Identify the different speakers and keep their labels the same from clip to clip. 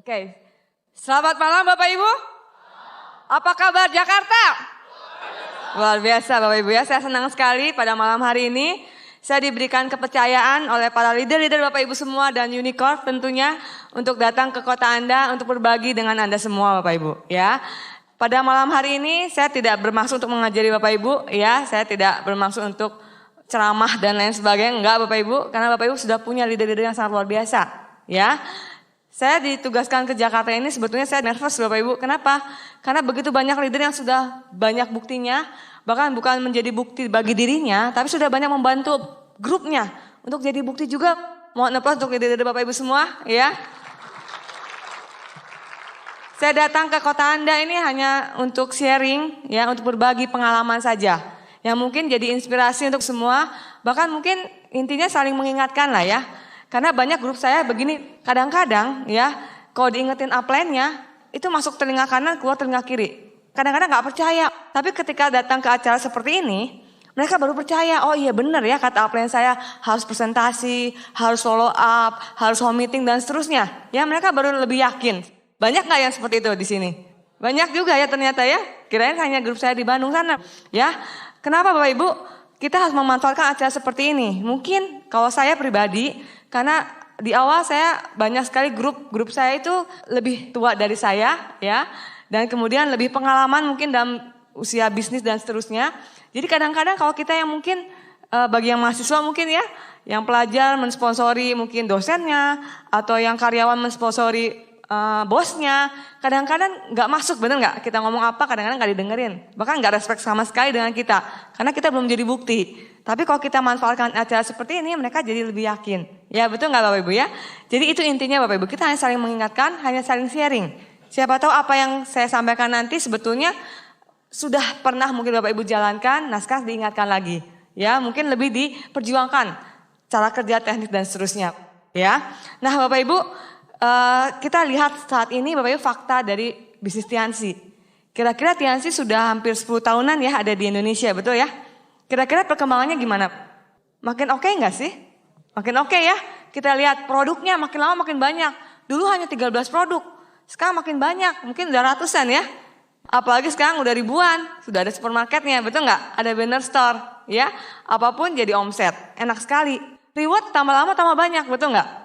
Speaker 1: Oke, selamat malam Bapak Ibu. Apa kabar Jakarta? Luar biasa Bapak Ibu ya, saya senang sekali pada malam hari ini. Saya diberikan kepercayaan oleh para leader-leader Bapak Ibu semua dan Unicorn tentunya untuk datang ke kota Anda untuk berbagi dengan Anda semua Bapak Ibu ya. Pada malam hari ini saya tidak bermaksud untuk mengajari Bapak Ibu ya, saya tidak bermaksud untuk ceramah dan lain sebagainya, enggak Bapak Ibu, karena Bapak Ibu sudah punya leader-leader yang sangat luar biasa ya. Saya ditugaskan ke Jakarta ini sebetulnya saya nervous Bapak Ibu, kenapa? Karena begitu banyak leader yang sudah banyak buktinya, bahkan bukan menjadi bukti bagi dirinya, tapi sudah banyak membantu grupnya untuk jadi bukti juga. Mohon applause untuk leader-leader Bapak Ibu semua ya. Saya datang ke kota Anda ini hanya untuk sharing ya, untuk berbagi pengalaman saja. Yang mungkin jadi inspirasi untuk semua, bahkan mungkin intinya saling mengingatkan lah ya. Karena banyak grup saya begini, kadang-kadang ya kalau diingetin upline-nya itu masuk telinga kanan keluar telinga kiri. Kadang-kadang gak percaya, tapi ketika datang ke acara seperti ini, mereka baru percaya, oh iya benar ya kata upline saya harus presentasi, harus follow up, harus home meeting dan seterusnya. Ya mereka baru lebih yakin. Banyak gak yang seperti itu di sini? Banyak juga ya ternyata ya, kirain hanya grup saya di Bandung sana ya. Kenapa Bapak Ibu? Kita harus memanfaatkan acara seperti ini. Mungkin kalau saya pribadi, karena di awal saya banyak sekali grup saya itu lebih tua dari saya ya. Dan kemudian lebih pengalaman mungkin dalam usia bisnis dan seterusnya. Jadi kadang-kadang kalau kita yang mungkin bagi yang mahasiswa mungkin ya, yang pelajar mensponsori mungkin dosennya atau yang karyawan mensponsori bosnya, kadang-kadang nggak masuk, bener nggak? Kita ngomong apa kadang-kadang nggak didengerin, bahkan nggak respect sama sekali dengan kita, karena kita belum jadi bukti. Tapi kalau kita manfaatkan acara seperti ini, mereka jadi lebih yakin. Ya betul nggak Bapak Ibu ya? Jadi itu intinya Bapak Ibu, kita hanya saling mengingatkan, hanya saling sharing. Siapa tahu apa yang saya sampaikan nanti sebetulnya sudah pernah mungkin Bapak Ibu jalankan, nah sekarang diingatkan lagi. Ya mungkin lebih diperjuangkan cara kerja teknik dan seterusnya. Ya, nah Bapak Ibu. Kita lihat saat ini Bapak Ibu fakta dari bisnis Tiansi. Kira-kira Tiansi sudah hampir 10 tahunan ya ada di Indonesia, betul ya? Kira-kira perkembangannya gimana? Makin oke nggak sih? Makin oke ya. Kita lihat produknya makin lama makin banyak. Dulu hanya 13 produk, sekarang makin banyak, mungkin udah ratusan ya. Apalagi sekarang udah ribuan, sudah ada supermarketnya, betul nggak? Ada banner store, ya. Apapun jadi omset, enak sekali. Reward tambah lama tambah banyak, betul nggak?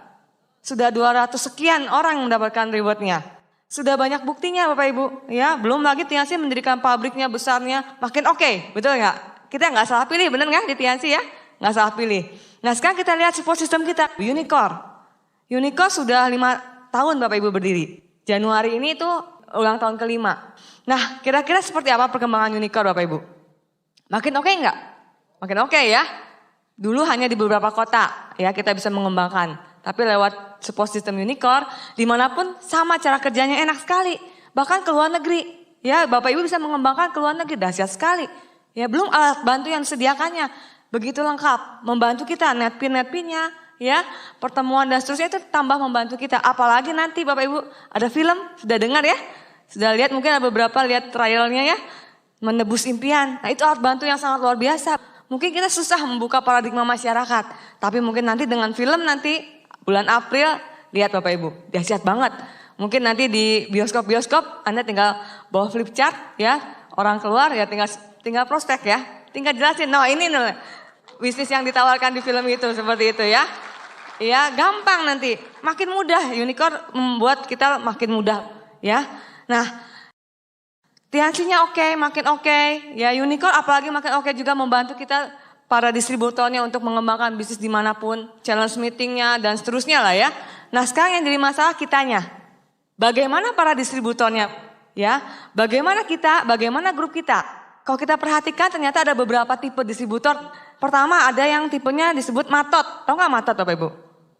Speaker 1: Sudah 200 sekian orang yang mendapatkan rewardnya. Sudah banyak buktinya Bapak Ibu. Ya, belum lagi Tiansi mendirikan pabriknya besarnya. Makin oke, betul nggak? Kita nggak salah pilih, bener nggak di Tiansi ya? Nggak salah pilih. Nah sekarang kita lihat support system kita. Unicorn. Unicorn sudah 5 tahun Bapak Ibu berdiri. Januari ini itu ulang tahun ke-5. Nah kira-kira seperti apa perkembangan Unicorn Bapak Ibu? Makin oke nggak? Makin oke ya. Dulu hanya di beberapa kota ya kita bisa mengembangkan. Tapi lewat support system Unicorn, dimanapun sama cara kerjanya enak sekali. Bahkan ke luar negeri, ya Bapak Ibu bisa mengembangkan ke luar negeri, dahsyat sekali. Ya belum alat bantu yang disediakannya, begitu lengkap. Membantu kita netpin-netpinnya, ya pertemuan dan seterusnya itu tambah membantu kita. Apalagi nanti Bapak Ibu ada film, sudah dengar ya? Sudah lihat mungkin ada beberapa lihat trialnya ya, menebus impian. Nah itu alat bantu yang sangat luar biasa. Mungkin kita susah membuka paradigma masyarakat, tapi mungkin nanti dengan film nanti bulan April, lihat Bapak Ibu, dahsyat banget. Mungkin nanti di bioskop-bioskop Anda tinggal bawa flip chart ya, orang keluar ya tinggal prospek ya, tinggal jelasin, nah ini nih bisnis yang ditawarkan di film itu seperti itu ya. Ya gampang nanti, makin mudah, Unicorn membuat kita makin mudah ya. Nah Tiansinya oke, makin oke, ya Unicorn apalagi makin oke juga membantu kita para distributornya untuk mengembangkan bisnis dimanapun, challenge meetingnya dan seterusnya lah ya. Nah sekarang yang jadi masalah kitanya, bagaimana para distributornya ya, bagaimana kita, bagaimana grup kita. Kalau kita perhatikan ternyata ada beberapa tipe distributor. Pertama ada yang tipenya disebut matot, tahu nggak matot Bapak Ibu?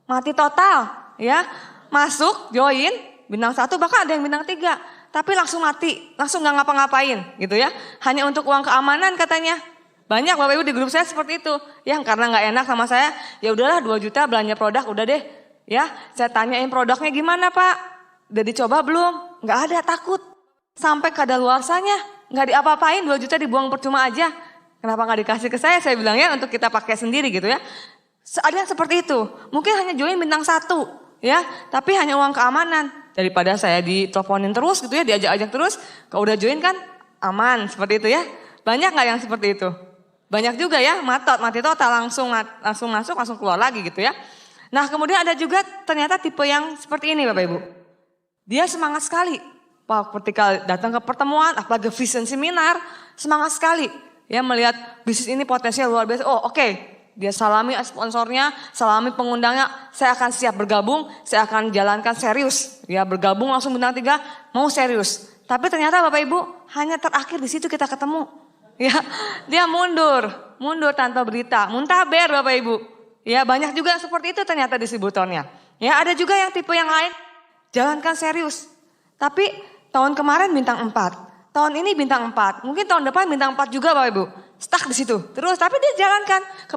Speaker 1: Mati total ya, masuk, join, bintang 1 bahkan ada yang bintang 3. Tapi langsung mati, langsung nggak ngapa-ngapain gitu ya. Hanya untuk uang keamanan katanya. Banyak Bapak Ibu di grup saya seperti itu. Yang karena nggak enak sama saya, ya udahlah 2 juta belanja produk udah deh. Ya, saya tanyain produknya gimana Pak? Udah dicoba belum? Nggak ada, takut. Sampai kadaluarsanya, nggak diapa-apain 2 juta dibuang percuma aja. Kenapa nggak dikasih ke saya bilang ya untuk kita pakai sendiri gitu ya. Ada yang seperti itu. Mungkin hanya join bintang 1 ya, tapi hanya uang keamanan. Daripada saya diteleponin terus gitu ya, diajak-ajak terus, kalau udah join kan aman seperti itu ya. Banyak nggak yang seperti itu? Banyak juga ya, mati total langsung masuk, langsung keluar lagi gitu ya. Nah kemudian ada juga ternyata tipe yang seperti ini Bapak Ibu. Dia semangat sekali. Ketika datang ke pertemuan, apalagi vision seminar, semangat sekali. Ya melihat bisnis ini potensial luar biasa. Oh oke. Dia salami sponsornya, salami pengundangnya, saya akan siap bergabung, saya akan jalankan serius. Ya bergabung langsung bintang 3, mau serius. Tapi ternyata Bapak Ibu hanya terakhir di situ kita ketemu. Ya, dia mundur tanpa berita, muntaber Bapak Ibu. Ya banyak juga seperti itu ternyata distributornya. Ya ada juga yang tipe yang lain, jalankan serius. Tapi tahun kemarin bintang 4, tahun ini bintang 4, mungkin tahun depan bintang 4 juga Bapak Ibu. Stuck di situ terus, tapi dia jalankan ke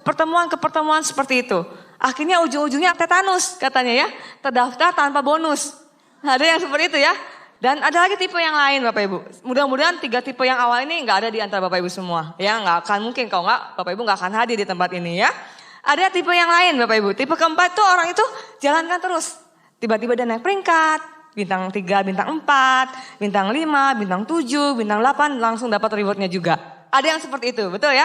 Speaker 1: pertemuan seperti itu. Akhirnya ujung-ujungnya tetanus katanya ya, terdaftar tanpa bonus. Ada yang seperti itu ya. Dan ada lagi tipe yang lain Bapak Ibu. Mudah-mudahan 3 tipe yang awal ini nggak ada di antara Bapak Ibu semua. Ya nggak akan mungkin, kalau nggak Bapak Ibu nggak akan hadir di tempat ini ya. Ada tipe yang lain Bapak Ibu. Tipe keempat tuh orang itu jalankan terus. Tiba-tiba dia naik peringkat. Bintang 3, bintang 4, bintang 5, bintang 7, bintang 8 langsung dapat rewardnya juga. Ada yang seperti itu, betul ya?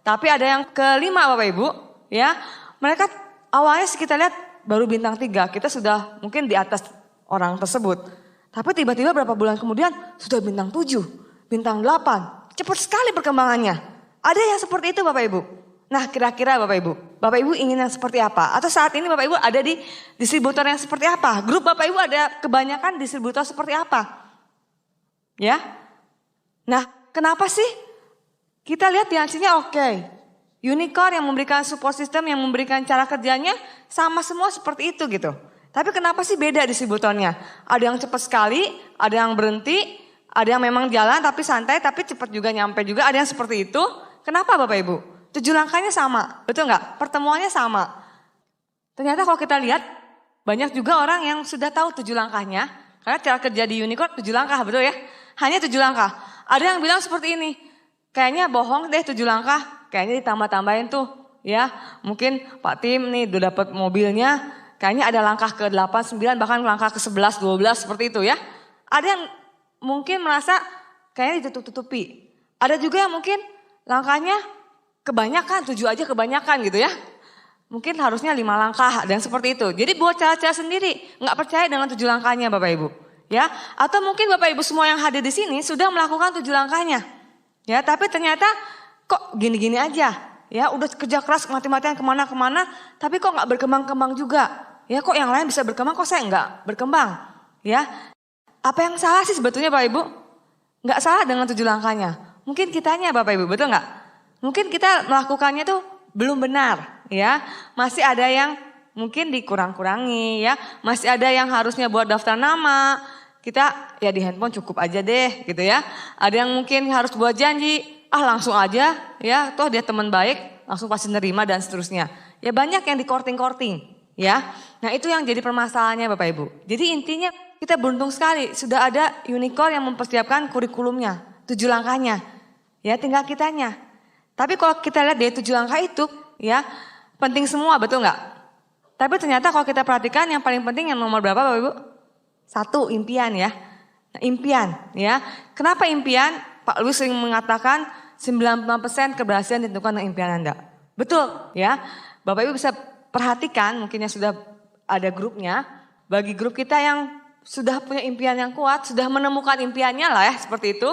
Speaker 1: Tapi ada yang kelima Bapak Ibu, ya. Mereka awalnya kita lihat baru bintang 3, kita sudah mungkin di atas orang tersebut. Tapi tiba-tiba berapa bulan kemudian sudah bintang 7, bintang 8. Cepat sekali perkembangannya. Ada yang seperti itu Bapak Ibu. Nah kira-kira Bapak Ibu ingin yang seperti apa? Atau saat ini Bapak Ibu ada di distributor yang seperti apa? Grup Bapak Ibu ada kebanyakan distributor seperti apa? Ya. Nah kenapa sih? Kita lihat hasilnya oke. Unicorn yang memberikan support system, yang memberikan cara kerjanya sama semua seperti itu gitu. Tapi kenapa sih beda distributornya? Ada yang cepat sekali, ada yang berhenti, ada yang memang jalan tapi santai, tapi cepat juga nyampe juga, ada yang seperti itu. Kenapa Bapak Ibu? 7 langkahnya sama, betul nggak? Pertemuannya sama. Ternyata kalau kita lihat, banyak juga orang yang sudah tahu 7 langkahnya. Karena cara kerja di Unicorn 7 langkah, betul ya? Hanya 7 langkah. Ada yang bilang seperti ini. Kayaknya bohong deh 7 langkah, kayaknya ditambah-tambahin tuh ya. Mungkin Pak Tim nih udah dapat mobilnya, kayaknya ada langkah ke 8, 9, bahkan langkah ke 11, 12 seperti itu ya. Ada yang mungkin merasa kayaknya ditutup-tutupi. Ada juga yang mungkin langkahnya kebanyakan, 7 aja kebanyakan gitu ya. Mungkin harusnya 5 langkah dan seperti itu. Jadi buat cara-cara sendiri, nggak percaya dengan 7 langkahnya Bapak Ibu. Ya, atau mungkin Bapak Ibu semua yang hadir di sini sudah melakukan 7 langkahnya. Ya, tapi ternyata kok gini-gini aja. Ya, udah kerja keras mati-matian kemana-kemana, tapi kok nggak berkembang-kembang juga. Ya, kok yang lain bisa berkembang, kok saya nggak berkembang. Ya, apa yang salah sih sebetulnya Bapak Ibu? Nggak salah dengan 7 langkahnya. Mungkin kitanya Bapak Ibu, betul nggak? Mungkin kita melakukannya tuh belum benar. Ya, masih ada yang mungkin dikurang-kurangi. Ya, masih ada yang harusnya buat daftar nama. Kita ya di handphone cukup aja deh gitu ya. Ada yang mungkin harus buat janji, langsung aja ya, toh dia teman baik, langsung pasti nerima dan seterusnya. Ya banyak yang di-courting ya. Nah itu yang jadi permasalahannya Bapak Ibu. Jadi intinya kita beruntung sekali sudah ada Unicorn yang mempersiapkan kurikulumnya, 7 langkahnya. Ya tinggal kitanya. Tapi kalau kita lihat dari 7 langkah itu ya penting semua, betul nggak? Tapi ternyata kalau kita perhatikan yang paling penting yang nomor berapa Bapak Ibu? 1, impian ya. Nah, impian ya. Kenapa impian? Pak Luis sering mengatakan 95% keberhasilan ditentukan dengan impian Anda. Betul ya. Bapak Ibu bisa perhatikan mungkin yang sudah ada grupnya. Bagi grup kita yang sudah punya impian yang kuat, sudah menemukan impiannya lah ya seperti itu.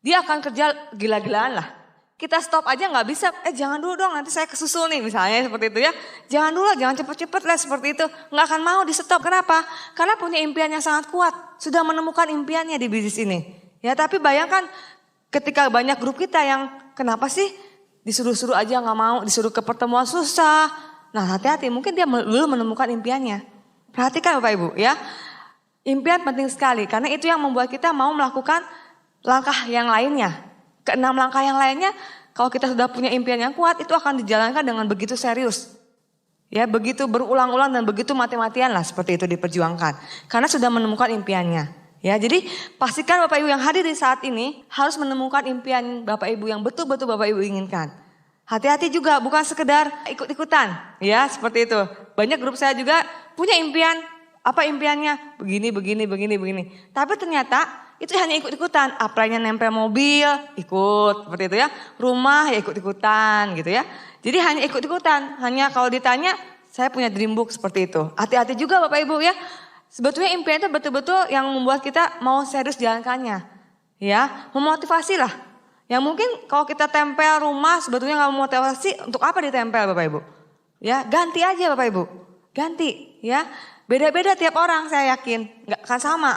Speaker 1: Dia akan kerja gila-gilaan lah. Kita stop aja nggak bisa, jangan dulu dong nanti saya kesusul nih misalnya seperti itu ya. Jangan dulu, jangan cepet-cepet lah seperti itu. Nggak akan mau di stop, kenapa? Karena punya impian yang sangat kuat. Sudah menemukan impiannya di bisnis ini. Ya tapi bayangkan ketika banyak grup kita yang kenapa sih disuruh-suruh aja nggak mau, disuruh ke pertemuan susah. Nah hati-hati, mungkin dia belum menemukan impiannya. Perhatikan Bapak Ibu ya. Impian penting sekali karena itu yang membuat kita mau melakukan langkah yang lainnya. Ke-6 langkah yang lainnya, kalau kita sudah punya impian yang kuat, itu akan dijalankan dengan begitu serius. Ya, begitu berulang-ulang dan begitu mati-matian lah seperti itu diperjuangkan. Karena sudah menemukan impiannya. Ya, jadi pastikan Bapak Ibu yang hadir di saat ini harus menemukan impian Bapak Ibu yang betul-betul Bapak Ibu inginkan. Hati-hati juga, bukan sekedar ikut-ikutan. Ya, seperti itu. Banyak grup saya juga punya impian, Apa impiannya? Begini, begini, begini, begini. Tapi ternyata itu hanya ikut-ikutan. Apply-nya nempel mobil, ikut seperti itu ya. Rumah ya ikut-ikutan gitu ya. Jadi hanya ikut-ikutan. Hanya kalau ditanya, saya punya dream book seperti itu. Hati-hati juga Bapak Ibu ya. Sebetulnya impian itu betul-betul yang membuat kita mau serius jalankannya. Ya, memotivasi lah. Yang mungkin kalau kita tempel rumah sebetulnya nggak memotivasi, untuk apa ditempel Bapak Ibu? Ya, ganti aja Bapak Ibu. Ganti ya. Beda-beda tiap orang saya yakin. Nggak akan sama.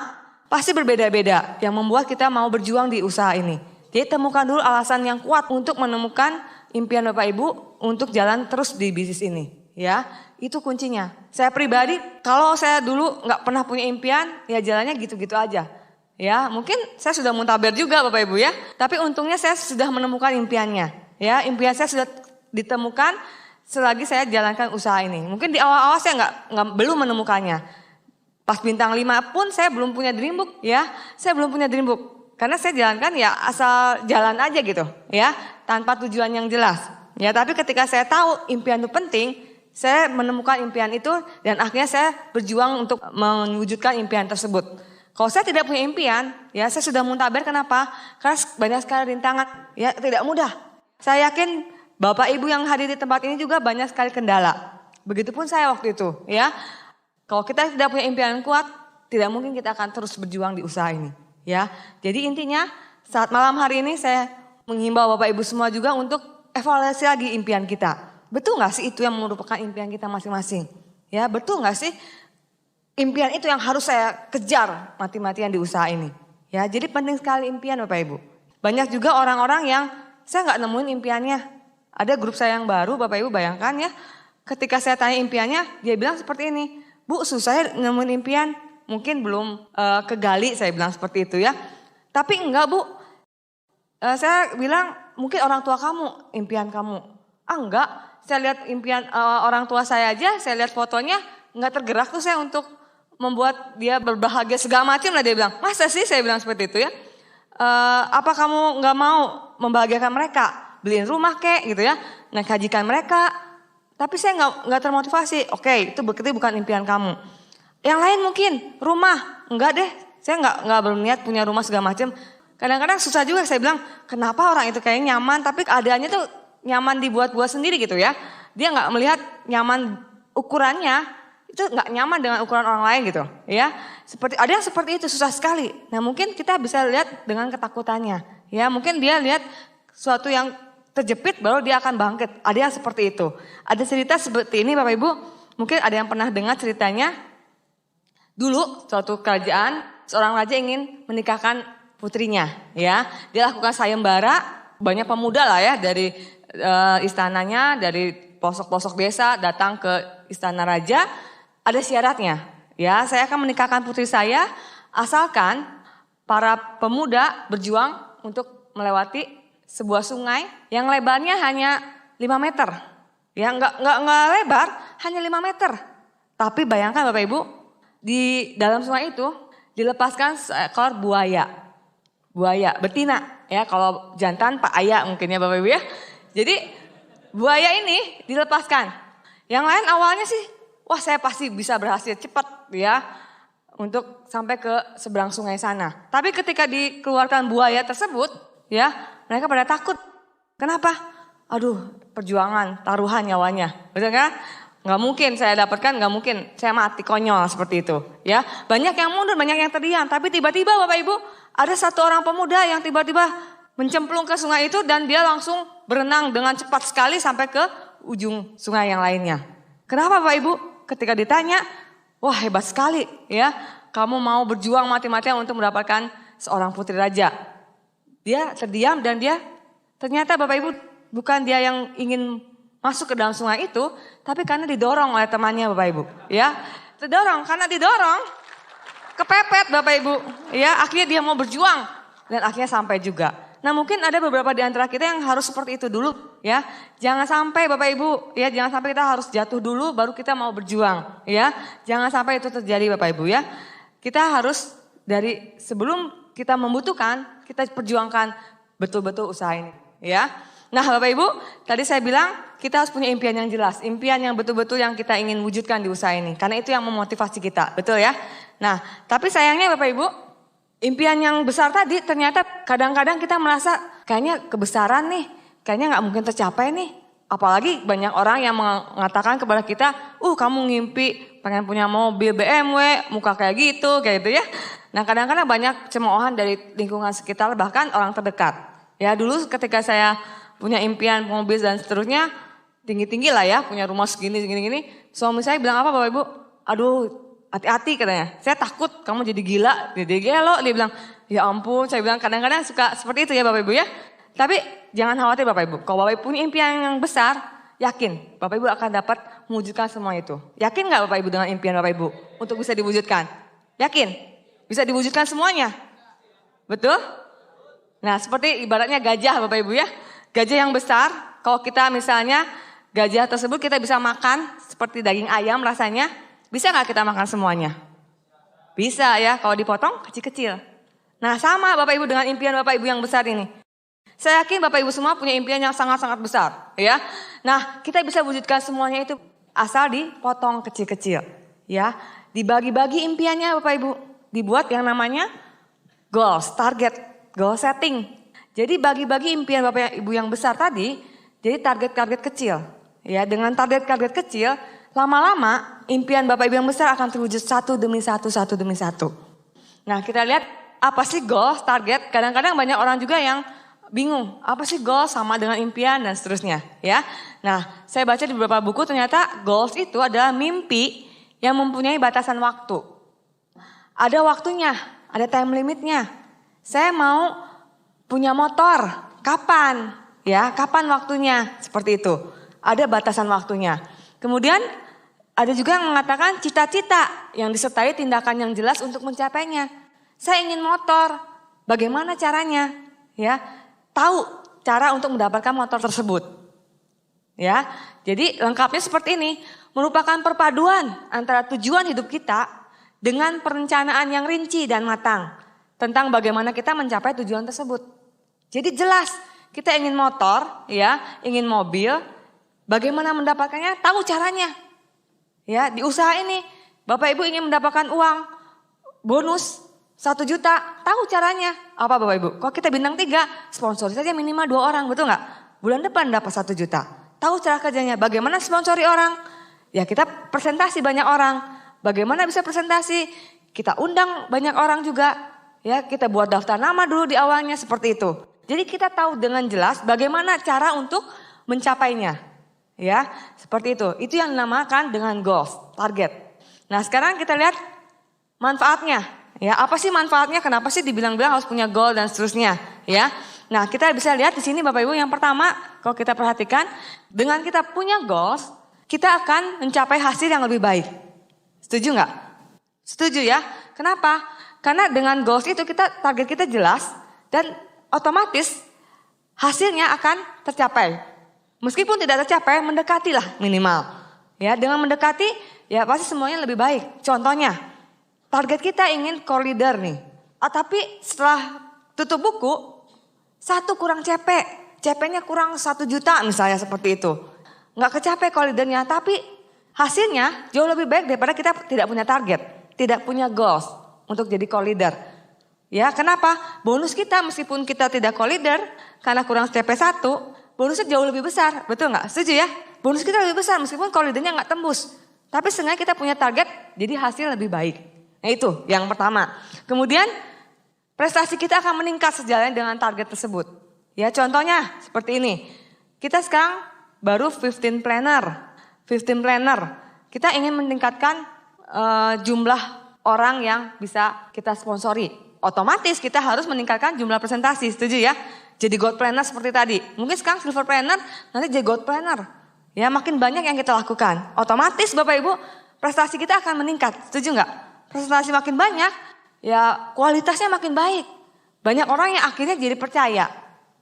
Speaker 1: Pasti berbeda-beda yang membuat kita mau berjuang di usaha ini. Jadi temukan dulu alasan yang kuat untuk menemukan impian Bapak Ibu untuk jalan terus di bisnis ini. Ya, itu kuncinya. Saya pribadi kalau saya dulu nggak pernah punya impian, ya jalannya gitu-gitu aja. Ya, mungkin saya sudah muntaber juga Bapak Ibu ya. Tapi untungnya saya sudah menemukan impiannya. Ya, impian saya sudah ditemukan selagi saya jalankan usaha ini. Mungkin di awal-awal saya belum menemukannya. Pas bintang 5 pun saya belum punya dream book ya. Saya belum punya dream book. Karena saya jalankan ya asal jalan aja gitu ya. Tanpa tujuan yang jelas. Ya, tapi ketika saya tahu impian itu penting, saya menemukan impian itu dan akhirnya saya berjuang untuk mewujudkan impian tersebut. Kalau saya tidak punya impian, ya saya sudah muntaber. Kenapa? Karena banyak sekali rintangan, ya tidak mudah. Saya yakin Bapak Ibu yang hadir di tempat ini juga banyak sekali kendala. Begitupun saya waktu itu, ya. Kalau kita tidak punya impian yang kuat, tidak mungkin kita akan terus berjuang di usaha ini, ya. Jadi intinya saat malam hari ini saya menghimbau Bapak Ibu semua juga untuk evaluasi lagi impian kita. Betul gak sih itu yang merupakan impian kita masing-masing? Ya, betul gak sih impian itu yang harus saya kejar mati-matian di usaha ini? Ya, jadi penting sekali impian Bapak Ibu. Banyak juga orang-orang yang saya gak nemuin impiannya. Ada grup saya yang baru, Bapak Ibu bayangkan ya. Ketika saya tanya impiannya, dia bilang seperti ini. Bu, susah ya nemuin impian. Mungkin belum kegali, saya bilang seperti itu ya. Tapi enggak Bu, saya bilang mungkin orang tua kamu, impian kamu. Enggak. Saya lihat impian orang tua saya aja, saya lihat fotonya nggak tergerak tuh saya untuk membuat dia berbahagia segala macam lah dia bilang. Masa sih saya bilang seperti itu ya? Apa kamu nggak mau membahagiakan mereka, beliin rumah kek gitu ya, menghajikan mereka? Tapi saya nggak termotivasi. Oke, itu berarti bukan impian kamu. Yang lain mungkin rumah, enggak deh, saya nggak berniat punya rumah segala macam. Kadang-kadang susah juga saya bilang, kenapa orang itu kayaknya nyaman tapi keadaannya tuh nyaman dibuat-buat sendiri gitu ya. Dia nggak melihat nyaman ukurannya, itu nggak nyaman dengan ukuran orang lain gitu ya. Seperti ada yang seperti itu susah sekali. Nah mungkin kita bisa lihat dengan ketakutannya. Ya mungkin dia lihat sesuatu yang terjepit baru dia akan bangkit. Ada yang seperti itu. Ada cerita seperti ini Bapak Ibu. Mungkin ada yang pernah dengar ceritanya. Dulu suatu kerajaan seorang raja ingin menikahkan putrinya. Ya dia lakukan sayembara. Banyak pemuda lah ya dari istananya, dari pelosok-pelosok desa datang ke istana raja. Ada syaratnya, ya saya akan menikahkan putri saya asalkan para pemuda berjuang untuk melewati sebuah sungai yang lebarnya hanya 5 meter. Ya nggak lebar, hanya 5 meter. Tapi bayangkan Bapak Ibu, di dalam sungai itu dilepaskan seekor buaya. Buaya betina, ya kalau jantan Pak Aya mungkin ya Bapak Ibu ya. Jadi buaya ini dilepaskan. Yang lain awalnya sih, wah saya pasti bisa berhasil cepat ya untuk sampai ke seberang sungai sana. Tapi ketika dikeluarkan buaya tersebut, ya mereka pada takut. Kenapa? Aduh, perjuangan, taruhan nyawanya, betul kan? Nggak mungkin saya dapatkan, nggak mungkin saya mati konyol seperti itu. Ya banyak yang mundur, banyak yang terdiam. Tapi tiba-tiba Bapak Ibu ada satu orang pemuda yang tiba-tiba mencemplung ke sungai itu dan dia langsung berenang dengan cepat sekali sampai ke ujung sungai yang lainnya. Kenapa Bapak Ibu? Ketika ditanya, wah hebat sekali ya, kamu mau berjuang mati-matian untuk mendapatkan seorang putri raja. Dia terdiam dan dia ternyata Bapak Ibu bukan dia yang ingin masuk ke dalam sungai itu, tapi karena didorong oleh temannya Bapak Ibu. Ya, terdorong, karena didorong, kepepet Bapak Ibu. Ya, akhirnya dia mau berjuang dan akhirnya sampai juga. Nah mungkin ada beberapa di antara kita yang harus seperti itu dulu ya. Jangan sampai Bapak Ibu ya, jangan sampai kita harus jatuh dulu baru kita mau berjuang ya. Jangan sampai itu terjadi Bapak Ibu ya. Kita harus dari sebelum kita membutuhkan, kita perjuangkan betul-betul usaha ini ya. Nah Bapak Ibu, tadi saya bilang kita harus punya impian yang jelas. Impian yang betul-betul yang kita ingin wujudkan di usaha ini. Karena itu yang memotivasi kita, betul ya? Nah, tapi sayangnya Bapak Ibu, impian yang besar tadi ternyata kadang-kadang kita merasa kayaknya kebesaran nih. Kayaknya gak mungkin tercapai nih. Apalagi banyak orang yang mengatakan kepada kita, kamu ngimpi pengen punya mobil BMW, muka kayak gitu ya. Nah kadang-kadang banyak cemoohan dari lingkungan sekitar, bahkan orang terdekat. Ya dulu ketika saya punya impian mobil dan seterusnya, tinggi-tinggi lah ya, punya rumah segini. Suami saya bilang apa Bapak Ibu? Aduh hati-hati katanya, saya takut kamu jadi gila, jadi gelo. Dia bilang, ya ampun, saya bilang kadang-kadang suka seperti itu ya Bapak Ibu ya. Tapi jangan khawatir Bapak Ibu, kalau Bapak Ibu punya impian yang besar, yakin Bapak Ibu akan dapat mewujudkan semua itu. Yakin gak Bapak Ibu dengan impian Bapak Ibu untuk bisa diwujudkan? Yakin? Bisa diwujudkan semuanya? Betul? Nah seperti ibaratnya gajah Bapak Ibu ya. Gajah yang besar, kalau kita misalnya gajah tersebut kita bisa makan seperti daging ayam rasanya. Bisa gak kita makan semuanya? Bisa ya, kalau dipotong kecil-kecil. Nah sama Bapak Ibu dengan impian Bapak Ibu yang besar ini. Saya yakin Bapak Ibu semua punya impian yang sangat-sangat besar, ya. Nah, kita bisa wujudkan semuanya itu asal dipotong kecil-kecil, ya. Dibagi-bagi impiannya Bapak Ibu, dibuat yang namanya goals, target, goal setting. Jadi bagi-bagi impian Bapak Ibu yang besar tadi, jadi target-target kecil, ya. Dengan target-target kecil, lama-lama impian Bapak Ibu yang besar akan terwujud satu demi satu. Nah, kita lihat apa sih goals, target. Kadang-kadang banyak orang juga yang bingung, apa sih goals sama dengan impian dan seterusnya ya. Nah saya baca di beberapa buku ternyata goals itu adalah mimpi yang mempunyai batasan waktu. Ada waktunya, ada time limitnya. Saya mau punya motor, kapan? Ya, kapan waktunya? Seperti itu, ada batasan waktunya. Kemudian ada juga yang mengatakan cita-cita yang disertai tindakan yang jelas untuk mencapainya. Saya ingin motor, bagaimana caranya? Ya. Tahu cara untuk mendapatkan motor tersebut. Ya. Jadi lengkapnya seperti ini, merupakan perpaduan antara tujuan hidup kita dengan perencanaan yang rinci dan matang tentang bagaimana kita mencapai tujuan tersebut. Jadi jelas, kita ingin motor, ya, ingin mobil, bagaimana mendapatkannya? Tahu caranya. Ya, di usaha ini Bapak Ibu ingin mendapatkan uang bonus 1 juta, tahu caranya. Apa Bapak Ibu? Kalau kita bintang 3, sponsori saja minimal 2 orang, betul nggak? Bulan depan dapat 1 juta. Tahu cara kerjanya, bagaimana sponsori orang? Ya kita presentasi banyak orang. Bagaimana bisa presentasi? Kita undang banyak orang juga. Ya kita buat daftar nama dulu di awalnya seperti itu. Jadi kita tahu dengan jelas bagaimana cara untuk mencapainya. Ya seperti itu. Itu yang dinamakan dengan goals, target. Nah sekarang kita lihat manfaatnya. Ya, apa sih manfaatnya? Kenapa sih dibilang-bilang harus punya goal dan seterusnya? Ya, nah kita bisa lihat di sini Bapak Ibu. Yang pertama, kalau kita perhatikan, dengan kita punya goals, kita akan mencapai hasil yang lebih baik. Setuju nggak? Setuju ya? Kenapa? Karena dengan goals itu target kita jelas dan otomatis hasilnya akan tercapai. Meskipun tidak tercapai, mendekatilah minimal. Ya, dengan mendekati, ya pasti semuanya lebih baik. Contohnya. Target kita ingin core leader nih. Tapi setelah tutup buku, 1 kurang CP. CP-nya kurang 1 juta misalnya seperti itu. Nggak kecapai core leadernya, tapi hasilnya jauh lebih baik daripada kita tidak punya target. Tidak punya goals untuk jadi core leader. Ya kenapa? Bonus kita meskipun kita tidak core leader, karena kurang CP 1, bonusnya jauh lebih besar. Betul nggak? Setuju ya? Bonus kita lebih besar meskipun core leadernya nggak tembus. Tapi seenggaknya kita punya target, jadi hasil lebih baik. Nah itu yang pertama. Kemudian prestasi kita akan meningkat sejalan dengan target tersebut. Ya contohnya seperti ini. Kita sekarang baru 15 planner. Kita ingin meningkatkan jumlah orang yang bisa kita sponsori. Otomatis kita harus meningkatkan jumlah presentasi, setuju ya? Jadi gold planner seperti tadi. Mungkin sekarang silver planner, nanti jadi gold planner. Ya makin banyak yang kita lakukan. Otomatis Bapak Ibu prestasi kita akan meningkat, setuju nggak? Presentasi makin banyak, ya kualitasnya makin baik. Banyak orang yang akhirnya jadi percaya,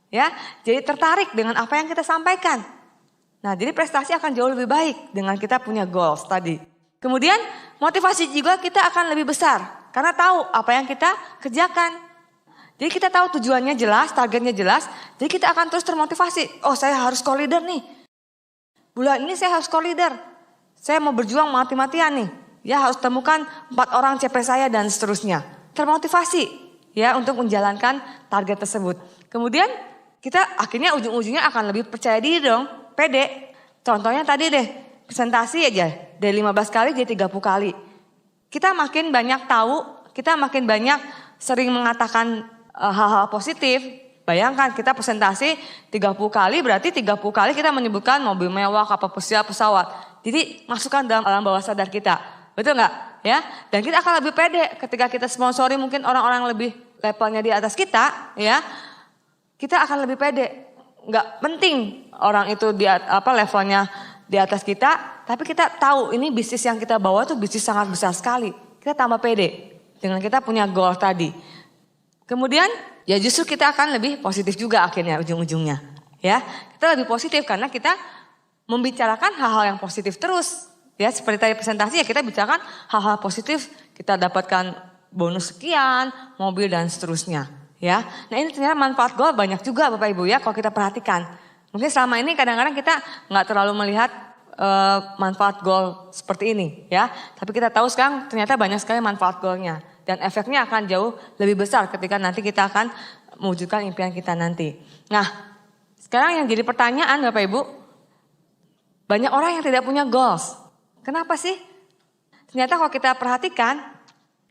Speaker 1: ya, jadi tertarik dengan apa yang kita sampaikan. Nah, jadi prestasi akan jauh lebih baik dengan kita punya goals tadi. Kemudian motivasi juga kita akan lebih besar karena tahu apa yang kita kerjakan. Jadi kita tahu tujuannya jelas, targetnya jelas, jadi kita akan terus termotivasi. Oh, saya harus co-leader nih. Bulan ini saya harus co-leader. Saya mau berjuang mati-matian nih. Ya, harus temukan 4 orang CP saya dan seterusnya. Termotivasi ya untuk menjalankan target tersebut. Kemudian kita akhirnya ujung-ujungnya akan lebih percaya diri dong, pede. Contohnya tadi deh, presentasi aja dari 15 kali jadi 30 kali. Kita makin banyak tahu, kita makin banyak sering mengatakan hal-hal positif. Bayangkan kita presentasi 30 kali berarti 30 kali kita menyebutkan mobil mewah, kapal pesiar, pesawat. Jadi masukkan dalam alam bawah sadar kita. Betul nggak? Ya, dan kita akan lebih pede ketika kita sponsori mungkin orang-orang lebih levelnya di atas kita, ya. Kita akan lebih pede. Nggak penting orang itu levelnya di atas kita, tapi kita tahu ini bisnis yang kita bawa tuh bisnis sangat besar sekali. Kita tambah pede dengan kita punya goal tadi. Kemudian ya justru kita akan lebih positif juga akhirnya ujung-ujungnya. Ya, kita lebih positif karena kita membicarakan hal-hal yang positif terus. Ya, seperti tadi presentasi ya kita bicarakan hal-hal positif, kita dapatkan bonus sekian, mobil dan seterusnya. Ya, nah ini ternyata manfaat goal banyak juga Bapak Ibu ya kalau kita perhatikan. Mungkin selama ini kadang-kadang kita nggak terlalu melihat manfaat goal seperti ini ya. Tapi kita tahu sekarang ternyata banyak sekali manfaat goalnya. Dan efeknya akan jauh lebih besar ketika nanti kita akan mewujudkan impian kita nanti. Nah sekarang yang jadi pertanyaan Bapak Ibu. Banyak orang yang tidak punya goals. Kenapa sih? Ternyata kalau kita perhatikan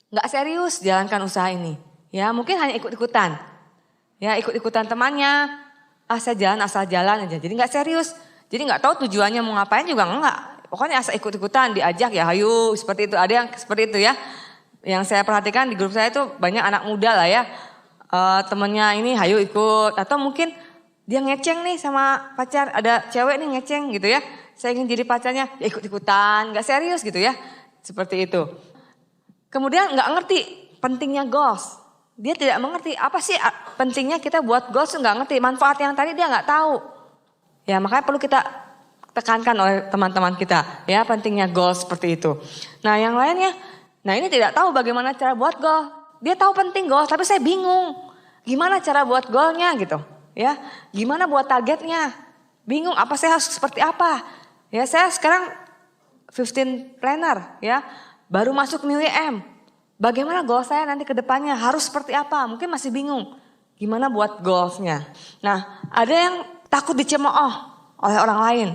Speaker 1: nggak serius jalankan usaha ini. Ya mungkin hanya ikut-ikutan. Ya ikut-ikutan temannya. Asal jalan aja. Jadi nggak serius. Jadi nggak tahu tujuannya mau ngapain juga enggak. Pokoknya asal ikut-ikutan diajak ya hayu seperti itu. Ada yang seperti itu ya. Yang saya perhatikan di grup saya itu banyak anak muda lah ya. Temennya ini hayu ikut. Atau mungkin dia ngeceng nih sama pacar. Ada cewek nih ngeceng gitu ya. Saya ingin jadi pacarnya ya ikut-ikutan. Nggak serius gitu ya. Seperti itu. Kemudian nggak ngerti pentingnya goals. Dia tidak mengerti apa sih pentingnya kita buat goals, nggak ngerti. Manfaat yang tadi dia nggak tahu. Ya makanya perlu kita tekankan oleh teman-teman kita. Ya pentingnya goals seperti itu. Nah yang lainnya, nah ini tidak tahu bagaimana cara buat goal. Dia tahu penting goals tapi saya bingung. Gimana cara buat goalnya gitu. Ya gimana buat targetnya. Bingung apa saya harus seperti apa. Ya saya sekarang 15 planner ya. Baru masuk new EM. Bagaimana goal saya nanti ke depannya harus seperti apa? Mungkin masih bingung. Gimana buat goalsnya? Nah, ada yang takut dicemooh oleh orang lain.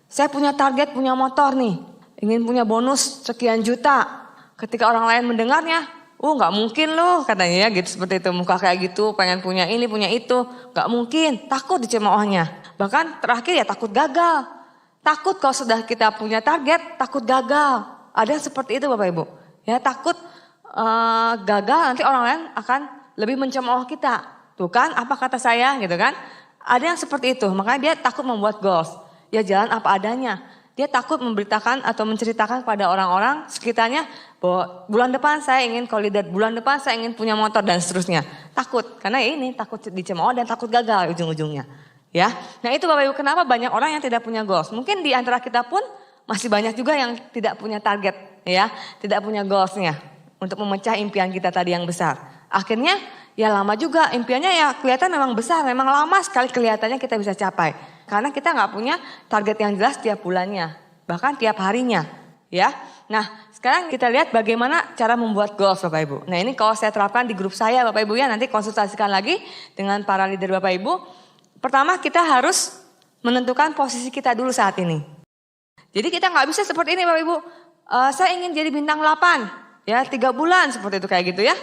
Speaker 1: Saya punya target, punya motor nih. Ingin punya bonus sekian juta. Ketika orang lain mendengarnya, nggak mungkin loh katanya ya gitu seperti itu. Muka kayak gitu, pengen punya ini, punya itu. Nggak mungkin, takut dicemoohnya. Bahkan terakhir ya takut gagal. Takut kalau sudah kita punya target, takut gagal. Ada yang seperti itu Bapak Ibu. Ya takut gagal nanti orang lain akan lebih mencemooh kita. Tuh kan apa kata saya gitu kan. Ada yang seperti itu makanya dia takut membuat goals. Ya jalan apa adanya. Dia takut memberitakan atau menceritakan kepada orang-orang sekitarnya bahwa bulan depan saya ingin co-leader, bulan depan saya ingin punya motor dan seterusnya. Takut karena ini takut dicemooh dan takut gagal ujung-ujungnya. Ya, nah itu Bapak Ibu kenapa banyak orang yang tidak punya goals. Mungkin di antara kita pun masih banyak juga yang tidak punya target ya, tidak punya goalsnya. Untuk memecah impian kita tadi yang besar. Akhirnya ya lama juga impiannya ya kelihatan memang besar. Memang lama sekali kelihatannya kita bisa capai. Karena kita gak punya target yang jelas tiap bulannya. Bahkan tiap harinya. Ya. Nah sekarang kita lihat bagaimana cara membuat goals Bapak Ibu. Nah ini kalau saya terapkan di grup saya Bapak Ibu ya. Nanti konsultasikan lagi dengan para leader Bapak Ibu. Pertama kita harus menentukan posisi kita dulu saat ini. Jadi kita gak bisa seperti ini Bapak Ibu. Saya ingin jadi bintang 8. Ya 3 bulan seperti itu kayak gitu ya.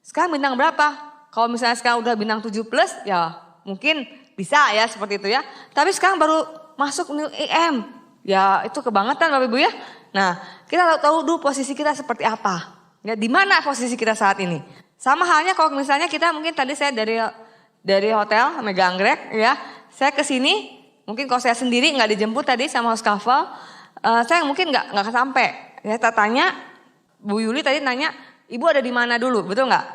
Speaker 1: Sekarang bintang berapa? Kalau misalnya sekarang udah bintang 7 plus ya mungkin bisa ya seperti itu ya. Tapi sekarang baru masuk new EM. Ya itu kebangetan Bapak Ibu ya. Nah kita tahu dulu posisi kita seperti apa. Ya di mana posisi kita saat ini. Sama halnya kalau misalnya kita mungkin tadi saya dari hotel Mega Anggrek ya. Saya ke sini mungkin kalau saya sendiri nggak dijemput tadi sama host couple. Saya mungkin nggak sampai. Ya saya tanya Bu Yuli tadi nanya, ibu ada di mana dulu, betul nggak?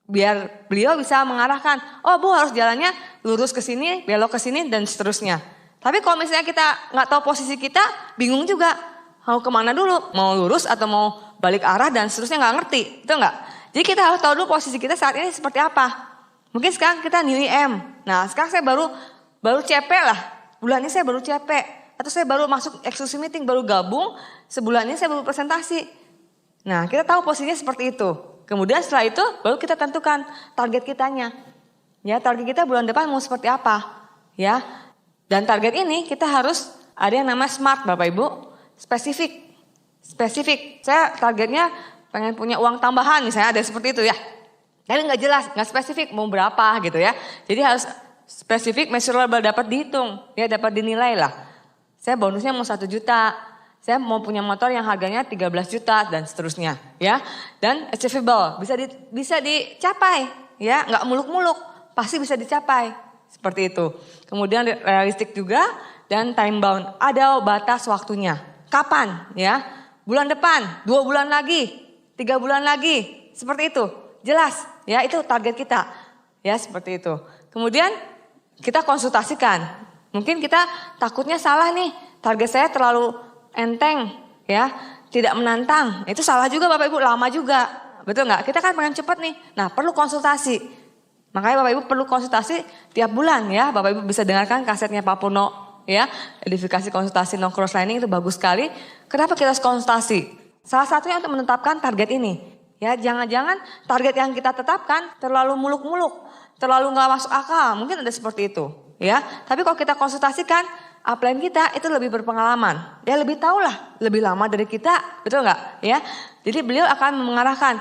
Speaker 1: Biar beliau bisa mengarahkan, oh Bu harus jalannya lurus ke sini, belok ke sini dan seterusnya. Tapi kalau misalnya kita nggak tahu posisi kita, bingung juga mau kemana dulu, mau lurus atau mau balik arah dan seterusnya nggak ngerti, betul nggak? Jadi kita harus tahu dulu posisi kita saat ini seperti apa. Mungkin sekarang kita new IM. Nah sekarang saya baru CP lah. Bulan ini saya baru CP. Atau saya baru masuk exclusive meeting, baru gabung. Sebulan ini saya baru presentasi. Nah kita tahu posisinya seperti itu. Kemudian setelah itu baru kita tentukan target kitanya. Ya target kita bulan depan mau seperti apa. Ya. Dan target ini kita harus ada yang namanya SMART Bapak Ibu. Spesifik. Saya targetnya pengen punya uang tambahan misalnya, ada seperti itu ya. Tapi nggak jelas, nggak spesifik mau berapa gitu ya. Jadi harus spesifik, measurable, dapat dihitung, ya dapat dinilai lah. Saya bonusnya mau 1 juta, saya mau punya motor yang harganya 13 juta dan seterusnya, ya. Dan achievable, bisa dicapai, ya, nggak muluk-muluk, pasti bisa dicapai, seperti itu. Kemudian realistik juga dan time bound, ada batas waktunya. Kapan, ya? Bulan depan, 2 bulan lagi. 3 bulan lagi, seperti itu, jelas, ya itu target kita, ya seperti itu. Kemudian kita konsultasikan, mungkin kita takutnya salah nih, target saya terlalu enteng, ya tidak menantang, itu salah juga Bapak Ibu, lama juga, betul nggak? Kita kan pengen cepat nih, nah perlu konsultasi, makanya Bapak Ibu perlu konsultasi tiap bulan ya, Bapak Ibu bisa dengarkan kasetnya Pak Purno, ya edifikasi konsultasi non cross lining itu bagus sekali. Kenapa kita harus konsultasi? Salah satunya untuk menetapkan target ini. Ya, jangan-jangan target yang kita tetapkan terlalu muluk-muluk, terlalu nggak masuk akal. Mungkin ada seperti itu, ya. Tapi kalau kita konsultasikan, upline kita itu lebih berpengalaman. Ya, lebih tahu lah, lebih lama dari kita, betul nggak? Ya. Jadi beliau akan mengarahkan.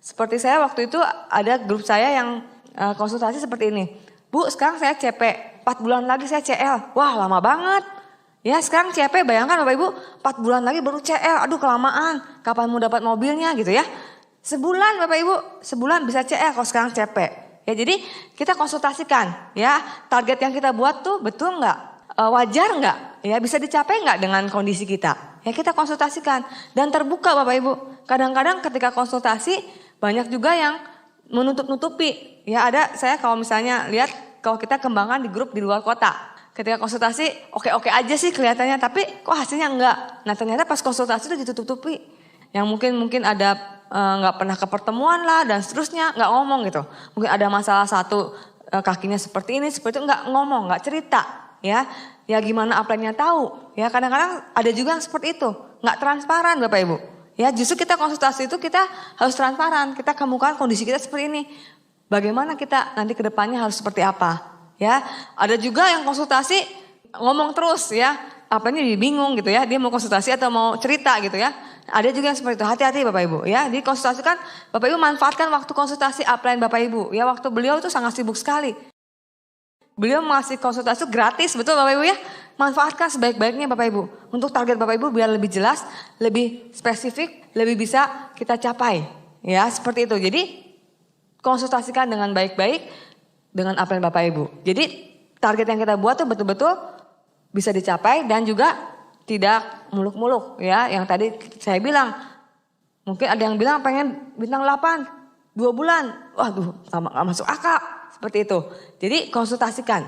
Speaker 1: Seperti saya waktu itu ada grup saya yang konsultasi seperti ini. Bu, sekarang saya CP, 4 bulan lagi saya CL. Wah, lama banget. Ya sekarang CP, bayangkan Bapak Ibu 4 bulan lagi baru CL, aduh kelamaan, kapan mau dapat mobilnya gitu ya. Sebulan Bapak Ibu, sebulan bisa CL kalau sekarang CP. Ya jadi kita konsultasikan ya, target yang kita buat tuh betul nggak, wajar nggak, ya bisa dicapai nggak dengan kondisi kita. Ya kita konsultasikan dan terbuka Bapak Ibu. Kadang-kadang ketika konsultasi banyak juga yang menutup-nutupi. Ya ada, saya kalau misalnya lihat kalau kita kembangkan di grup di luar kota. Ketika konsultasi oke-oke aja sih kelihatannya, tapi kok hasilnya enggak. Nah ternyata pas konsultasi itu ditutup-tutupi. Yang mungkin ada nggak pernah ke pertemuan lah dan seterusnya, nggak ngomong gitu. Mungkin ada masalah satu kakinya seperti ini, seperti itu, nggak ngomong, nggak cerita. Ya gimana upline-nya tahu. Ya kadang-kadang ada juga yang seperti itu, nggak transparan Bapak Ibu. Ya justru kita konsultasi itu kita harus transparan, kita kemukakan kondisi kita seperti ini. Bagaimana kita nanti ke depannya harus seperti apa. Ya, ada juga yang konsultasi ngomong terus ya, apanya jadi bingung gitu ya, dia mau konsultasi atau mau cerita gitu ya. Ada juga yang seperti itu, hati-hati Bapak Ibu ya. Di konsultasi kan Bapak Ibu manfaatkan waktu konsultasi upline Bapak Ibu ya, waktu beliau itu sangat sibuk sekali. Beliau masih konsultasi gratis, betul Bapak Ibu ya. Manfaatkan sebaik-baiknya Bapak Ibu untuk target Bapak Ibu biar lebih jelas, lebih spesifik, lebih bisa kita capai. Ya, seperti itu. Jadi konsultasikan dengan baik-baik dengan upline Bapak Ibu. Jadi target yang kita buat tuh betul-betul bisa dicapai dan juga tidak muluk-muluk ya. Yang tadi saya bilang, mungkin ada yang bilang pengen bintang 8, 2 bulan. Waduh, sama gak masuk akal. Seperti itu. Jadi konsultasikan.